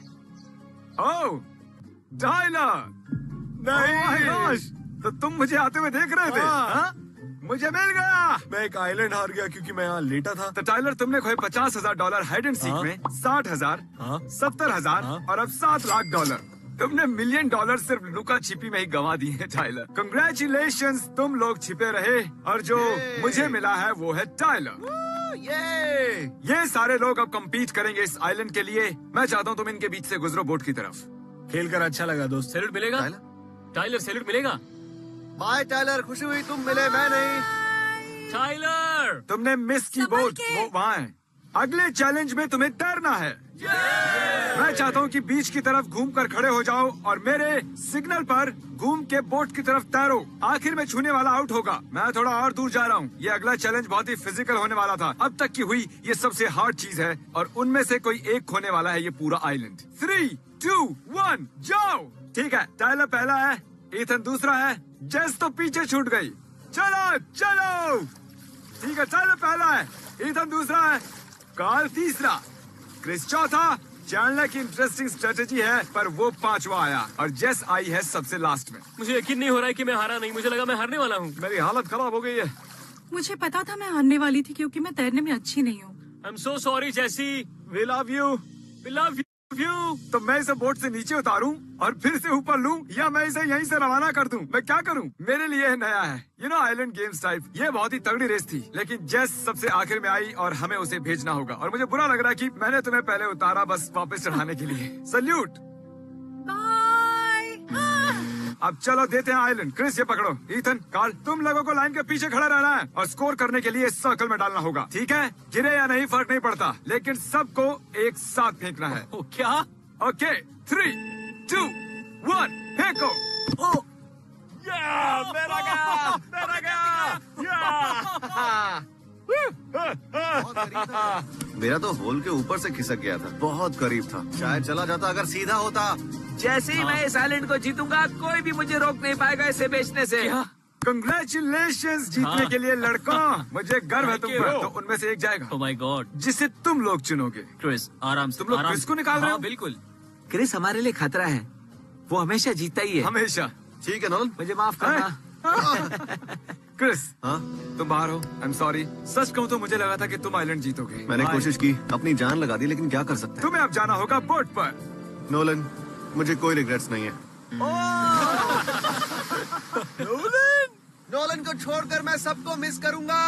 ओह, टाइलर। नहीं, तो तुम मुझे आते हुए देख रहे थे? हाँ? मुझे मिल गया। मैं एक आइलैंड हार गया क्योंकि मैं यहाँ लेटा था। तो टाइलर, तुमने खोए $50,000 हाइड एंड सीक हाँ? में, 60,000, हाँ? 70,000 हाँ? और अब $7 लाख। तुमने $1 मिलियन सिर्फ लुका छिपी में ही गंवा दिए हैं टाइलर। कंग्रेचुलेशंस, तुम लोग छिपे रहे और जो मुझे मिला है वो है टाइलर। ये सारे लोग अब compete करेंगे इस आइलैंड के लिए। मैं चाहता हूँ तुम इनके बीच से गुजरो बोट की तरफ। खेल कर अच्छा लगा दोस्त। सैल्यूट मिलेगा? टाइलर सैल्यूट मिलेगा? बाय टाइलर, खुशी हुई तुम मिले, मैं नहीं। टाइलर। तुमने मिस की संभल बोट, के। वो वहाँ है। अगले चैलेंज में तुम्हें तैरना है। मैं चाहता हूँ कि बीच की तरफ घूमकर खड़े हो जाओ और मेरे सिग्नल पर घूम के बोट की तरफ तैरो। आखिर में छूने वाला आउट होगा। मैं थोड़ा और दूर जा रहा हूँ। ये अगला चैलेंज बहुत ही फिजिकल होने वाला था। अब तक की हुई ये सबसे हार्ड चीज है और उनमें से कोई एक खोने वाला है ये पूरा आइलैंड। 3, 2, 1 जाओ। ठीक है, टाइलर पहला है, ईथन दूसरा है, जेस तो पीछे छूट गई। चलो चलो। ठीक है, टाइलर पहला है, ईथन दूसरा है, कार्ल तीसरा, क्रिस चौथा। चैंडलर की इंटरेस्टिंग स्ट्रेटेजी है पर वो पांचवा आया और जेस आई है सबसे लास्ट में। मुझे यकीन नहीं हो रहा है कि मैं हारा नहीं। मुझे लगा मैं हारने वाला हूँ। मेरी हालत खराब हो गई है। मुझे पता था मैं हारने वाली थी क्योंकि मैं तैरने में अच्छी नहीं हूँ। I am so sorry Jesse. We love you. We love you. तो मैं इसे बोट से नीचे उतारूं और फिर से ऊपर लूं या मैं इसे यहीं से रवाना कर दूं? मैं क्या करूं? मेरे लिए यह नया है, you know, island games type. ये बहुत ही तगड़ी रेस थी, लेकिन जेस सबसे आखिर में आई और हमें उसे भेजना होगा। और मुझे बुरा लग रहा है कि मैंने तुम्हें पहले उतारा बस वापस चढ़ाने के लिए। सल्यूट। बाय। अब चलो देते हैं आइलैंड। क्रिस ये पकड़ो, ईथन, कार्ल, तुम लोगों को लाइन के पीछे खड़ा रहना है और स्कोर करने के लिए सर्कल में डालना होगा। ठीक है, गिरे या नहीं फर्क नहीं पड़ता, लेकिन सबको एक साथ फेंकना है। ओ क्या? ओके, 3, 2, 1 फेंको। मेरा गया, मेरा गया। मेरा तो होल के ऊपर से खिसक गया था, बहुत करीब था। शायद चला जाता अगर सीधा होता। जैसे ही मैं इस आइलैंड को जीतूंगा कोई भी मुझे रोक नहीं पाएगा इसे बेचने से। कंग्रेचुलेशंस जीतने के लिए लड़कों। मुझे गर्व है तुम पर। तो उनमें से एक जाएगा ओ माय गॉड। जिसे तुम लोग चुनोगे। क्रिस आराम से। तुम लोग आराम क्रिस से। को निकाल रहे हो? हाँ, बिल्कुल। क्रिस हमारे लिए खतरा है, वो हमेशा जीतता ही है। हमेशा। ठीक है नोलन। मुझे माफ करना। क्रिस, हाँ, तुम बाहर हो। I am sorry. सच कहूँ तो मुझे लगा था कि तुम आइलैंड जीतोगे। मैंने Bye. कोशिश की, अपनी जान लगा दी, लेकिन क्या कर सकते हैं। तुम्हें अब जाना होगा बोट पर। नोलन, मुझे कोई रिग्रेट्स नहीं है। नोलन को छोड़कर मैं सबको मिस करूंगा।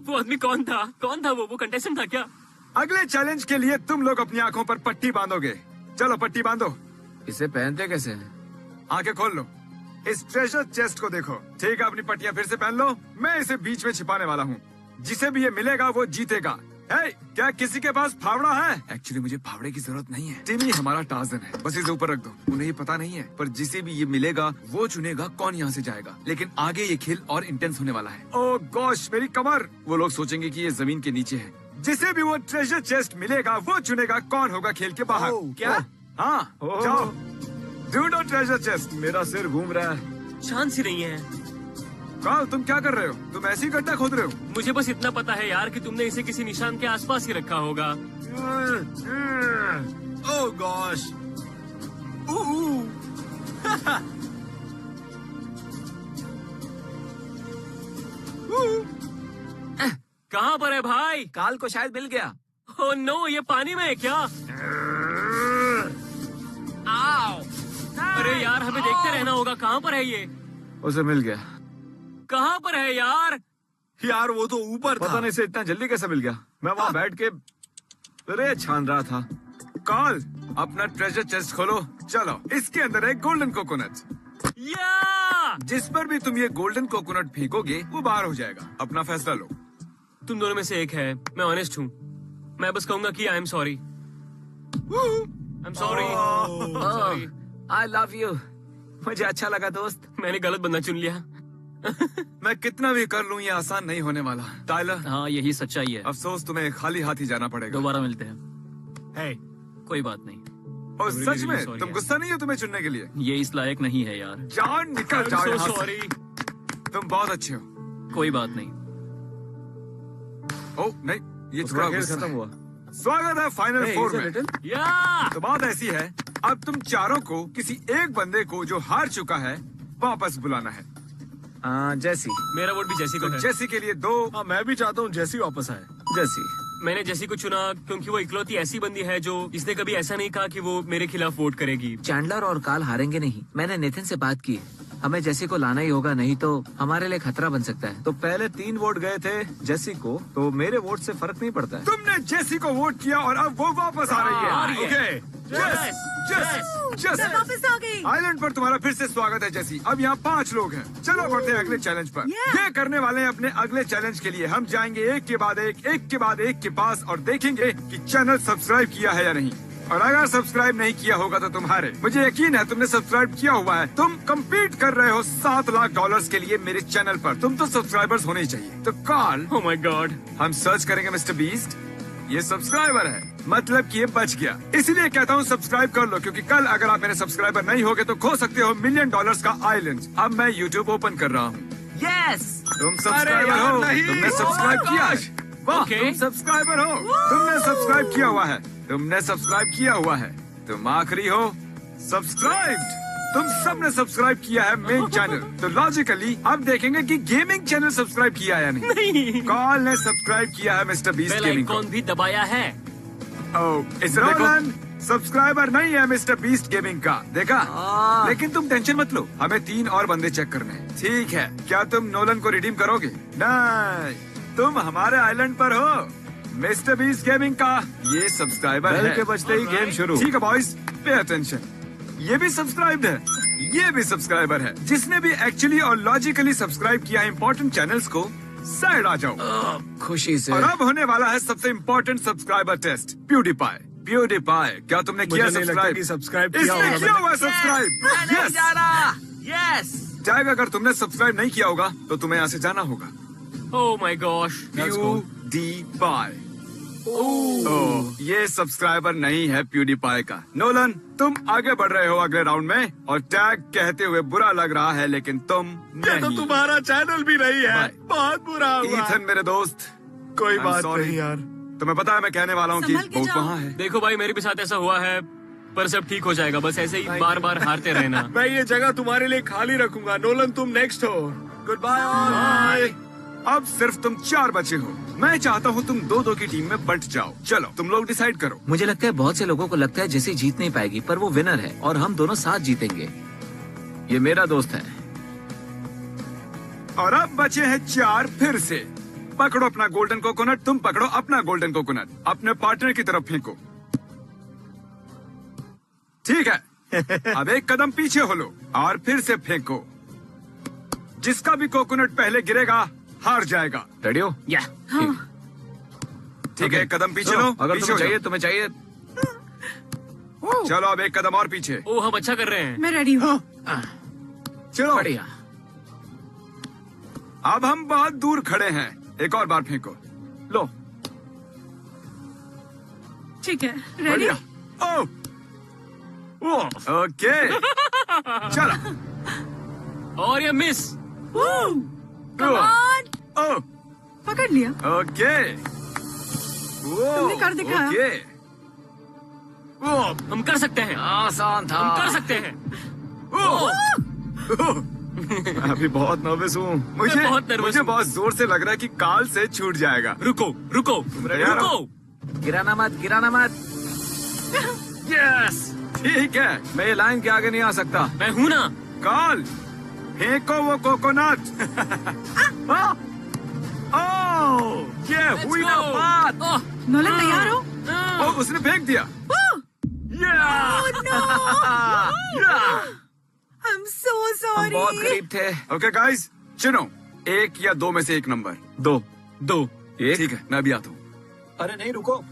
वो आदमी कौन था? कौन था वो कंटेस्टेंट था क्या? अगले चैलेंज के लिए तुम लोग अपनी आंखों पर पट्टी बांधोगे। चलो पट्टी बांधो। इसे पहनते कैसे हैं? आंखें खोल लो। इस ट्रेजर चेस्ट को देखो। ठीक है, अपनी पट्टियां फिर से पहन लो। मैं इसे बीच में छिपाने वाला हूँ। जिसे भी ये मिलेगा वो जीतेगा। हे, क्या किसी के पास फावड़ा है? एक्चुअली मुझे फावड़े की जरूरत नहीं है। टिमी हमारा टार्जन है, बस इसे ऊपर रख दो। उन्हें ये पता नहीं है, पर जिसे भी ये मिलेगा वो चुनेगा कौन यहाँ से जाएगा। लेकिन आगे ये खेल और इंटेंस होने वाला है। ओह गॉश, मेरी कमर। वो लोग सोचेंगे कि ये जमीन के नीचे है। जिसे भी वो ट्रेजर चेस्ट मिलेगा वो चुनेगा कौन होगा खेल के बाहर। क्या? हाँ, जाओ ढूंढो ट्रेजर चेस्ट। मेरा सिर घूम रहा है। चांस ही नहीं है। कार्ल, तुम क्या कर रहे हो? तुम ऐसी गड्ढा खोद रहे हो? मुझे बस इतना पता है यार कि तुमने इसे किसी निशान के आसपास ही रखा होगा। ओह गॉश। कहाँ पर है भाई? काल को शायद मिल गया। ओह नो, ये पानी में है क्या? अरे यार, हमें देखते रहना होगा। कहाँ पर है ये? उसे मिल गया। कहाँ पर है यार? यार वो तो ऊपर पता था। नहीं इसे इतना जल्दी कैसे मिल गया। मैं वहाँ बैठ के अरे छान रहा था। कार्ल, अपना ट्रेजर चेस्ट खोलो। चलो, इसके अंदर है गोल्डन कोकोनट। या! जिस पर भी तुम ये गोल्डन कोकोनट फेंकोगे वो बाहर हो जाएगा। अपना फैसला लो। तुम दोनों में से एक है। मैं ऑनेस्ट हूँ। मैं बस कहूंगा कि I am sorry. I am sorry. I love you. मुझे अच्छा लगा दोस्त। मैंने गलत बंदा चुन लिया। मैं कितना भी कर लूं ये आसान नहीं होने वाला। टाइलर, हाँ यही सच्चाई है। अफसोस तुम्हें खाली हाथ ही जाना पड़ेगा। दोबारा मिलते हैं। है। कोई बात नहीं, और सच में sorry तुम यार। गुस्सा नहीं हो तुम्हें चुनने के लिए? ये इस लायक नहीं है यार। जान निकल जाओ यहाँ से। सॉरी। तुम बहुत अच्छे हो। कोई बात नहीं। ओह नहीं, ये उसका थोड़ा खेल गुस्सा खत्म है। हुआ। स्वागत है final Hey, four is it में। written? या! तो बात ऐसी है, अब तुम चारों को किसी एक बंदे को जो हार चुका है वापस बुलाना है। जैसी। मेरा वोट भी जैसी को तो है। जैसी के लिए 2। हाँ, मैं भी चाहता हूँ जैसी वापस आए। जैसी। मैंने जैसी को चुना क्योंकि वो इकलौती ऐसी बंदी है जो इसने कभी ऐसा नहीं कहा कि वो मेरे खिलाफ वोट करेगी। चैंडलर और काल हारेंगे नहीं। मैंने नेथन से बात की, हमें जैसी को लाना ही होगा, नहीं तो हमारे लिए खतरा बन सकता है। तो पहले 3 वोट गए थे जैसी को, तो मेरे वोट से फर्क नहीं पड़ता है। तुमने जेसी को वोट किया और अब वो वापस आ रही है। आ रही है। ओके, मैं वापस आ गई। आइलैंड पर तुम्हारा फिर से स्वागत है जैसी। अब यहाँ 5 लोग हैं। चलो बढ़ते हैं अगले चैलेंज पर। ये करने वाले हैं अपने अगले चैलेंज के लिए। हम जाएंगे एक के बाद एक के पास और देखेंगे कि चैनल सब्सक्राइब किया है या नहीं। और अगर सब्सक्राइब नहीं किया होगा तो तुम्हारे, मुझे यकीन है तुमने सब्सक्राइब किया हुआ है। तुम कम्पीट कर रहे हो $7 लाख के लिए मेरे चैनल पर। तुम तो सब्सक्राइबर्स होने ही चाहिए। तो कॉल, ओह माय गॉड, हम सर्च करेंगे मिस्टर बीस्ट। ये सब्सक्राइबर है, मतलब कि ये बच गया। इसलिए कहता हूँ सब्सक्राइब कर लो, क्योंकि कल अगर आप मेरे सब्सक्राइबर नहीं होगे तो खो सकते हो $1 मिलियन का आइलैंड। अब मैं यूट्यूब ओपन कर रहा हूँ। यस। तुम सब्सक्राइबर हो, तुमने सब्सक्राइब किया है। वाह, Okay. तुम सब्सक्राइबर हो, तुमने सब्सक्राइब किया हुआ है। तुमने सब्सक्राइब किया हुआ है। तुम आखिरी हो सब्सक्राइब्ड। तुम सबने सब्सक्राइब किया है मेन चैनल। तो लॉजिकली अब देखेंगे कि गेमिंग चैनल सब्सक्राइब किया है या नहीं। कॉल ने सब्सक्राइब किया है मिस्टर बीस्ट बेल गेमिंग को। आइकॉन भी दबाया है। इस रोलन सब्सक्राइबर नहीं है मिस्टर बीस्ट गेमिंग का, देखा। लेकिन तुम टेंशन मत लो, हमें 3 और बंदे चेक करने हैं। ठीक है, क्या तुम नोलन को रिडीम करोगे? नहीं, तुम हमारे आइलैंड पर हो। मिस्टर बीस्ट गेमिंग का ये सब्सक्राइबर बेल है। के बजते ही गेम शुरू। ठीक है बॉयज, पे अटेंशन। ये भी सब्सक्राइब्ड है, ये भी सब्सक्राइबर है। जिसने भी एक्चुअली और लॉजिकली सब्सक्राइब किया है इम्पोर्टेंट चैनल्स को, साइड आ जाओ। खुशी से। और अब होने वाला है सबसे इम्पोर्टेंट सब्सक्राइबर टेस्ट। प्यूडीपाई, क्या तुमने किया मुझे नहीं लगता सब्सक्राइब? कि सब्सक्राइब किया इसने होगा किया मैंने। हुआ सब्सक्राइब। Yes yes. टैग, अगर तुमने सब्सक्राइब नहीं किया होगा तो तुम्हें यहाँ से जाना होगा। ओह माय गॉश, प्यूडीपाई। ये सब्सक्राइबर नहीं है प्यूडीपाई का। नोलन, तुम आगे बढ़ रहे हो अगले राउंड में, और टैग कहते हुए बुरा लग रहा है, लेकिन तुम ये तो नहीं। तुम्हारा चैनल भी नहीं है। Bye. बहुत बुरा हुआ। ईथन मेरे दोस्त, कोई I'm बात sorry. नहीं यार। तुम्हें पता है मैं कहने वाला हूँ कि संभल के बहुत जाओ। वहाँ है। देखो भाई, मेरे भी साथ ऐसा हुआ है, पर सब ठीक हो जाएगा। बस ऐसे ही बार बार हारते रहना। मैं ये जगह तुम्हारे लिए खाली रखूंगा। नोलन, तुम नेक्स्ट हो। Goodbye all. अब सिर्फ तुम 4 बचे हो। मैं चाहता हूँ तुम 2-2 की टीम में बंट जाओ। चलो तुम लोग डिसाइड करो। मुझे लगता है बहुत से लोगों को लगता है जैसे जीत नहीं पाएगी, पर वो विनर है और हम दोनों साथ जीतेंगे। ये मेरा दोस्त है। और अब बचे हैं 4 फिर से। पकड़ो अपना गोल्डन कोकोनट, तुम पकड़ो अपना गोल्डन कोकोनट, अपने पार्टनर की तरफ फेंको। ठीक है, अब एक कदम पीछे हो लो और फिर से फेंको। जिसका भी कोकोनट पहले गिरेगा हार जाएगा। रेडी हो? या ठीक है, एक कदम पीछे लो। अगर पीछे तुम्हें हो चाहिए, जाओ। तुम्हें चाहिए। चलो अब एक कदम और पीछे। ओह, हम अच्छा कर रहे हैं। मैं रेडी हूँ। चलो, बढ़िया। अब हम बहुत दूर खड़े हैं। एक और बार फेंको। लो। ठीक है, रेडी। बढ़िया। ओके, चलो। और ये मिस। Come on! ओ, पकड़ लिया। ओके। तुमने कर दिखाया। ओके। हम कर सकते हैं, आसान था। हम कर सकते हैं। मैं अभी बहुत नर्वस हूँ। मुझे बहुत nervous मुझे हूँ। बहुत जोर से लग रहा है कि काल से छूट जाएगा। रुको रुको तैयार हो? रुको। गिराना मत, गिराना मत। यस, ठीक है। मैं ये लाइन के आगे नहीं आ सकता। मैं हूँ ना। काल, फेंको वो कोकोनट। ये हुई ना Let's go. बात। ओह, नोलन तैयार हो? ओ, उसने फेंक दिया। I'm so हम sorry. बहुत करीब थे। ओके गाइस, चुनो 1 या 2 में से एक नंबर। 2, 2। एक। ठीक है, मैं अभी आता हूँ। अरे नहीं, रुको।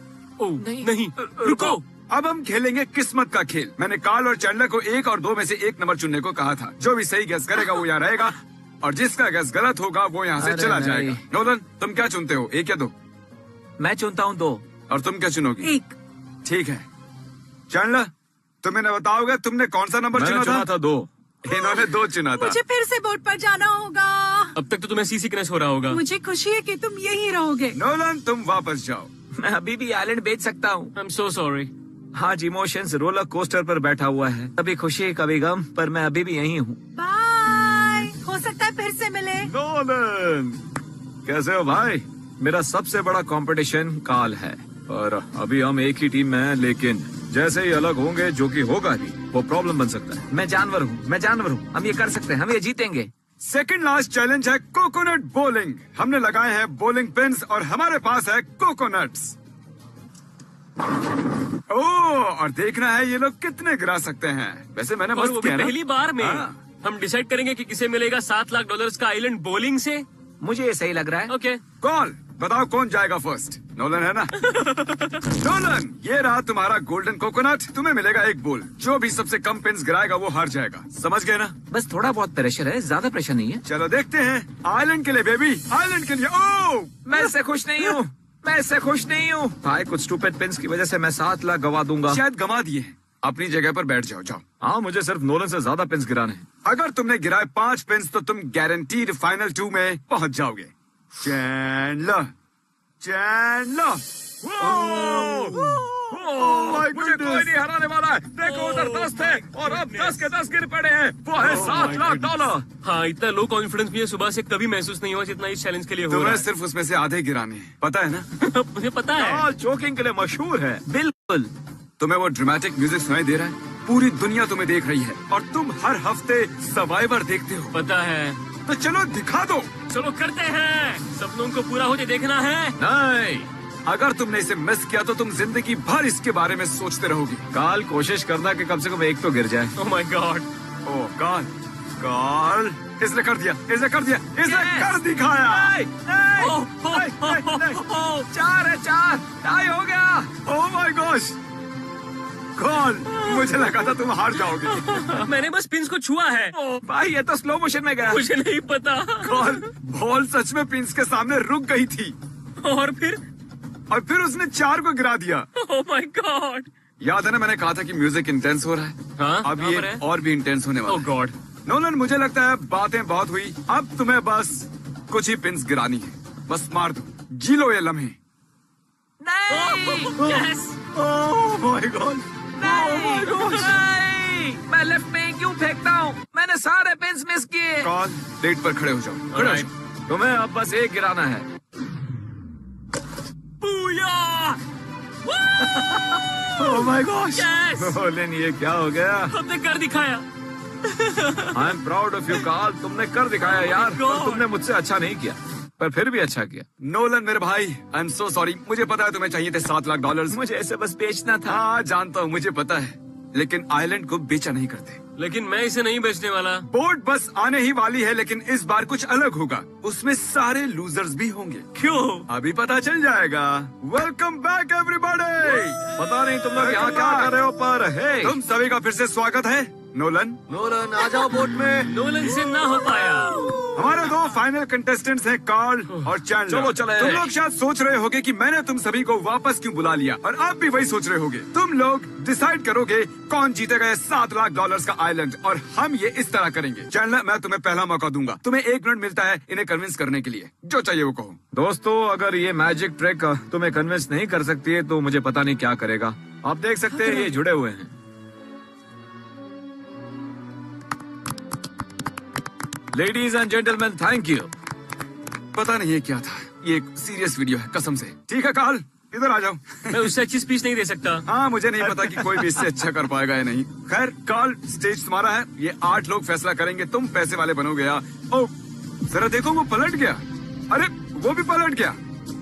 ओह नहीं, रुको। अब हम खेलेंगे किस्मत का खेल। मैंने कार्ल और चैंडलर को 1 और 2 में से एक नंबर चुनने को कहा था। जो भी सही गैस करेगा वो यहाँ रहेगा, और जिसका गैस गलत होगा वो यहाँ से अरे चला नहीं। जाएगा। नोलन, तुम क्या चुनते हो, 1 या 2? मैं चुनता हूँ 2। और तुम क्या चुनोगी? 1। ठीक है, चैंडलर, तुम इन्हें बताओगे तुमने कौन सा नंबर मैंने चुना चुना था? था 2। इन्होंने 2 चुना था। मुझे फिर से बोट पर जाना होगा। अब तक तो तुम्हें सी सिकनेस हो रहा होगा। मुझे खुशी है कि तुम यही रहोगे। नोलन, तुम वापस जाओ। मैं अभी भी आइलैंड बेच सकता हूँ। I am so sorry. आज इमोशंस रोलर कोस्टर पर बैठा हुआ है। कभी खुशी कभी गम, पर मैं अभी भी यही हूँ। बाय। हो सकता है फिर से मिले। नोलन, कैसे हो भाई? मेरा सबसे बड़ा कंपटीशन काल है, और अभी हम एक ही टीम में हैं, लेकिन जैसे ही अलग होंगे, जो कि होगा भी, वो प्रॉब्लम बन सकता है। मैं जानवर हूँ। हम ये कर सकते हैं, हम ये जीतेंगे। सेकंड लास्ट चैलेंज है कोकोनट बोलिंग। हमने लगाए हैं बोलिंग पिन्स और हमारे पास है कोकोनट्स। ओह, और देखना है ये लोग कितने गिरा सकते हैं। वैसे मैंने और वो मस्त भी किया ना? पहली बार में। हाँ। हम डिसाइड करेंगे कि किसे मिलेगा $7 लाख का आइलैंड बॉलिंग से। मुझे ये सही लग रहा है। ओके। कॉल बताओ कौन जाएगा फर्स्ट? नोलन है ना? नोलन, ये रहा तुम्हारा गोल्डन कोकोनट। तुम्हें मिलेगा एक बोल। जो भी सबसे कम पिन्स गिराएगा वो हार जाएगा। समझ गए ना? बस थोड़ा बहुत प्रेशर है, ज्यादा प्रेशर नहीं है। चलो देखते हैं। आइलैंड के लिए बेबी, आइलैंड के लिए। ओह, मैं इससे खुश नहीं हूँ। मैं इससे खुश नहीं हूँ। भाई कुछ स्टूपिड पिन्स की वजह से मैं 7 लाख गवा दूंगा। शायद गंवा दिए। अपनी जगह पर बैठ जाओ। जाओ। हाँ, मुझे सिर्फ नोलन से ज्यादा पिन्स गिराने हैं। अगर तुमने गिराए 5 पिन्स तो तुम गारंटीड फाइनल 2 में पहुंच जाओगे। Chandler, Chandler. मुझे कोई नहीं हराने वाला है। देखो उधर 10 थे और अब 10 के 10 गिर पड़े हैं। वो है $7 लाख। हाँ, इतना लो कॉन्फिडेंस मुझे सुबह से कभी महसूस नहीं हुआ जितना इस चैलेंज के लिए हो रहा तुम्हें है। सिर्फ उसमें से आधे गिराने हैं, पता है ना? मुझे पता है। जोकिंग के लिए मशहूर है। बिल्कुल। तुम्हें वो ड्रामेटिक म्यूजिक सुनाई दे रहा है? पूरी दुनिया तुम्हें देख रही है और तुम हर हफ्ते सर्वाइवर देखते हो। पता है। तो चलो दिखा दो। चलो करते हैं। सपनों को पूरा होते देखना है। नहीं, अगर तुमने इसे मिस किया तो तुम जिंदगी भर इसके बारे में सोचते रहोगे। काल कोशिश करना कि कम से कम एक तो गिर जाए। Oh my God. Oh God, God, इसने कर दिया, इसने कर दिया, इसने कर दिखाया। चार है, 4 टाई हो गया। ओह माय गॉश, गॉड, मुझे लगा था तुम हार जाओगे। मैंने बस पिंस को छुआ है। भाई ये तो स्लो मोशन में गया। मुझे नहीं पता। गॉड, बॉल सच में पिंस के सामने रुक गई थी और फिर उसने 4 को गिरा दिया। Oh my God. याद है ना, मैंने कहा था कि म्यूजिक इंटेंस हो रहा है। हाँ, अब कहाँ पर ये है? और भी इंटेंस होने वाला ओह है। गॉड। नोलन, मुझे लगता है बातें बहुत हुई। अब तुम्हें बस कुछ ही पिंस गिरानी है। बस मार दो, जी लो ये लम्हे। यस। ओह माय गॉड, नहीं, मैं लेफ्ट में क्यों फेंकता हूँ? मैंने सारे पिन्स मिस किए। कॉल, प्लेट पर खड़े हो जाओ, खड़े हो जाओ। तुम्हें अब बस एक गिराना है। Oh my gosh, yes. Nolan, ये क्या हो गया? हमने कर दिखाया। I am proud of you Carl. तुमने कर दिखाया यार। God. और तुमने मुझसे अच्छा नहीं किया, पर फिर भी अच्छा किया। नोलन मेरे भाई, आई एम सो सॉरी। मुझे पता है तुम्हें चाहिए थे $7 लाख। मुझे ऐसे बस बेचना था। हाँ जानता हूँ, मुझे पता है, लेकिन आइलैंड को बेचा नहीं करते। लेकिन मैं इसे नहीं बेचने वाला। बोट बस आने ही वाली है, लेकिन इस बार कुछ अलग होगा। उसमें सारे लूजर्स भी होंगे। क्यों? अभी पता चल जाएगा। Welcome back everybody. पता नहीं तुम लोग यहाँ क्या कर रहे हो, पर हे, तुम सभी का फिर से स्वागत है। नोलन, नोलन आ जाओ बोट में। नोलन से ना हो पाया। हमारे 2 फाइनल कंटेस्टेंट्स हैं, कार्ल और चैंडलर। चलो, चले। तुम लोग शायद सोच रहे होगे कि मैंने तुम सभी को वापस क्यों बुला लिया, और आप भी वही सोच रहे होगे। तुम लोग डिसाइड करोगे कौन जीतेगा ये $7 लाख का आइलैंड, और हम ये इस तरह करेंगे। चैंडलर, मैं तुम्हें पहला मौका दूंगा। तुम्हें 1 मिनट मिलता है इन्हें कन्विंस करने के लिए। जो चाहिए वो कहो। दोस्तों, अगर ये मैजिक ट्रिक तुम्हें कन्विंस नहीं कर सकती है तो मुझे पता नहीं क्या करेगा। आप देख सकते हैं ये जुड़े हुए हैं। Ladies and gentleman, thank you. पता नहीं ये क्या था। ये एक सीरियस वीडियो है, कसम से। ठीक है कार्ल, इधर आ जाओ। मैं उससे अच्छी स्पीच नहीं दे सकता। हाँ, मुझे नहीं पता कि कोई भी इससे अच्छा कर पाएगा या नहीं। खैर कार्ल, स्टेज तुम्हारा है। ये 8 लोग फैसला करेंगे। तुम पैसे वाले बनोगे या? ओह, जरा देखो, वो पलट गया। अरे वो भी पलट गया।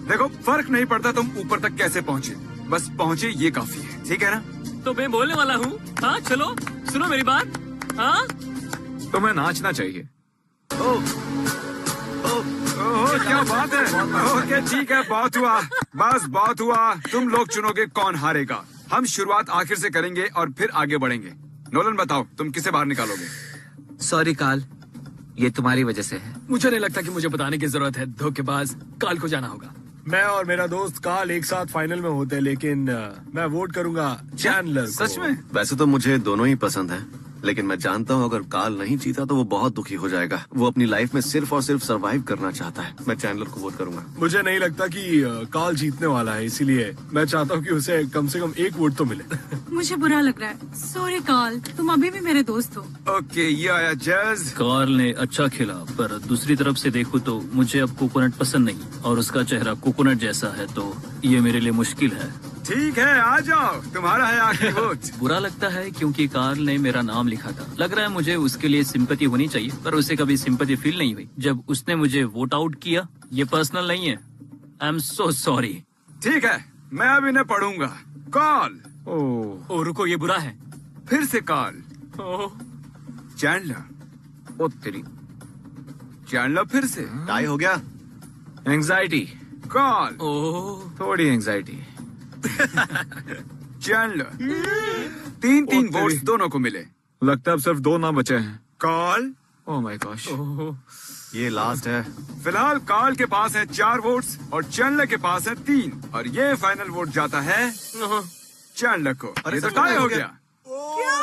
देखो, फर्क नहीं पड़ता तुम ऊपर तक कैसे पहुँचे, बस पहुँचे ये काफी है। ठीक है ना? तो मैं बोलने वाला हूँ। हाँ चलो, सुनो मेरी बात। हाँ, तुम्हें नाचना चाहिए। ओह, क्या बात है। ओके ठीक है, बहुत हुआ, बस बहुत हुआ। तुम लोग चुनोगे कौन हारेगा। हम शुरुआत आखिर से करेंगे और फिर आगे बढ़ेंगे। नोलन, बताओ तुम किसे बाहर निकालोगे? सॉरी कार्ल, ये तुम्हारी वजह से है। मुझे नहीं लगता कि मुझे बताने की जरूरत है। धोखेबाज, काल को जाना होगा। मैं और मेरा दोस्त कार्ल एक साथ फाइनल में होते, लेकिन मैं वोट करूंगा चैंडलर को। सच में? वैसे तो मुझे दोनों ही पसंद है, लेकिन मैं जानता हूँ अगर कार्ल नहीं जीता तो वो बहुत दुखी हो जाएगा। वो अपनी लाइफ में सिर्फ और सिर्फ सरवाइव करना चाहता है। मैं चैंडलर को वोट करूंगा। मुझे नहीं लगता कि कार्ल जीतने वाला है, इसीलिए मैं चाहता हूँ कि उसे कम से कम 1 वोट तो मिले। मुझे बुरा लग रहा है। सॉरी कार्ल, तुम अभी भी मेरे दोस्त हो। ओके, ये आया जज। कार्ल ने अच्छा खेला, पर दूसरी तरफ से देखूं तो मुझे अब कोकोनट पसंद नहीं, और उसका चेहरा कोकोनट जैसा है, तो ये मेरे लिए मुश्किल है। ठीक है, आ जाओ, तुम्हारा है आखिरी वोट। बुरा लगता है क्योंकि कार्ल ने मेरा नाम लिखा था। लग रहा है मुझे उसके लिए सिंपैथी होनी चाहिए, पर उसे कभी सिंपैथी फील नहीं हुई जब उसने मुझे वोट आउट किया। ये पर्सनल नहीं है। आई एम सो सॉरी। ठीक है, मैं अब इन्हें पढ़ूंगा। कॉल, ओह ओ रुको, ये बुरा है। फिर से कार्ल। ओह, चैंडलर। ओ तेरी चैंडलर फिर से। टाई हो गया। Anxiety, Karl. ओह, थोड़ी एंजाइटी। चैंडलर। 3-3 ओ, वोट्स तेरी। दोनों को मिले। लगता है अब सिर्फ 2 नाम बचे हैं। Carl. Oh my gosh. Oh, ये लास्ट है। फिलहाल कार्ल के पास है 4 वोट्स और चैंडलर के पास है 3 और ये फाइनल वोट जाता है चैंडलर को। ये तो टाई हो गया।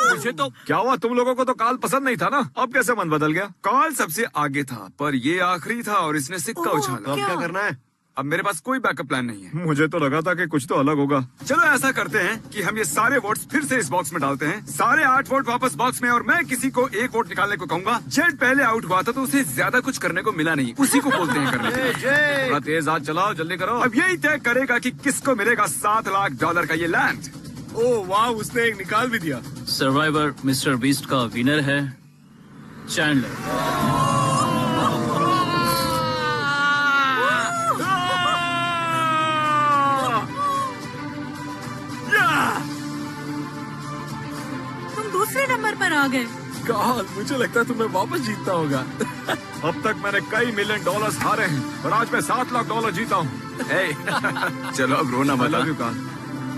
मुझे तो क्या हुआ, तुम लोगों को तो काल पसंद नहीं था ना, अब कैसे मन बदल गया? कार्ल सबसे आगे था पर ये आखिरी था और इसने सिक्का तो उछाला। अब क्या करना है? अब मेरे पास कोई बैकअप प्लान नहीं है। मुझे तो लगा था कि कुछ तो अलग होगा। चलो ऐसा करते हैं कि हम ये सारे वोट्स फिर से इस बॉक्स में डालते हैं। सारे 8 वोट वापस बॉक्स में और मैं किसी को 1 वोट निकालने को कहूंगा। जेड पहले आउट हुआ था तो उसे ज्यादा कुछ करने को मिला नहीं, उसी को बोलते हैं करने के लिए। थोड़ा तेज हाथ चलाओ, जल्दी करो। अब यही तय करेगा कि किसको मिलेगा $7 लाख का ये लैंड। ओह वाह, उसने एक निकाल भी दिया। सर्वाइवर मिस्टर बीस्ट का विनर है चैंडलर। तुम दूसरे नंबर पर आ गए। कार्ल, मुझे लगता है तुम्हें वापस जीतना होगा। अब तक मैंने कई $1 मिलियन हारे हैं और आज मैं $7 लाख जीता हूँ। चलो अब रोना मत। लव यू काल।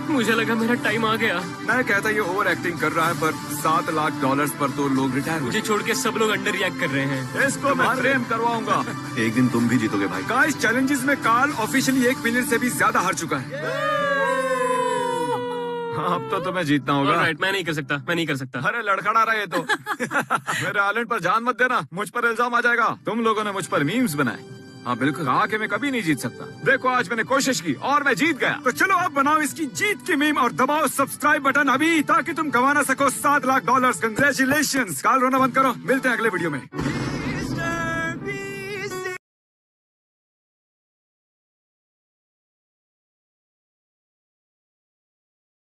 मुझे लगा मेरा टाइम आ गया। मैं कहता ये ओवर एक्टिंग कर रहा है पर $7 लाख पर तो लोग रिटायर हो मुझे छोड़ के सब लोग अंडर रिएक्ट कर रहे हैं। इसको मैं प्रेम करवाऊंगा। एक दिन तुम भी जीतोगे भाई। गाइस, चैलेंजेस में कार्ल ऑफिशियली 1 मिलियन से भी ज्यादा हार चुका है। अब तो तुम्हें जीतना होगा। ऑलराइट, मैं नहीं कर सकता, मैं नहीं कर सकता। अरे लड़खड़ा रहा है ये तो। मेरे आइलैंड पर जान मत देना, मुझ पर इल्जाम आ जाएगा। तुम लोगों ने मुझ पर मीम्स बनाए। हाँ बिल्कुल, कहा कि मैं कभी नहीं जीत सकता। देखो आज मैंने कोशिश की और मैं जीत गया। तो चलो अब बनाओ इसकी जीत की मीम और दबाओ सब्सक्राइब बटन अभी ताकि तुम गंवा ना सको $7 लाख। कंग्रेचुलेशन। कार्ल, रोना बंद करो, मिलते हैं अगले वीडियो में।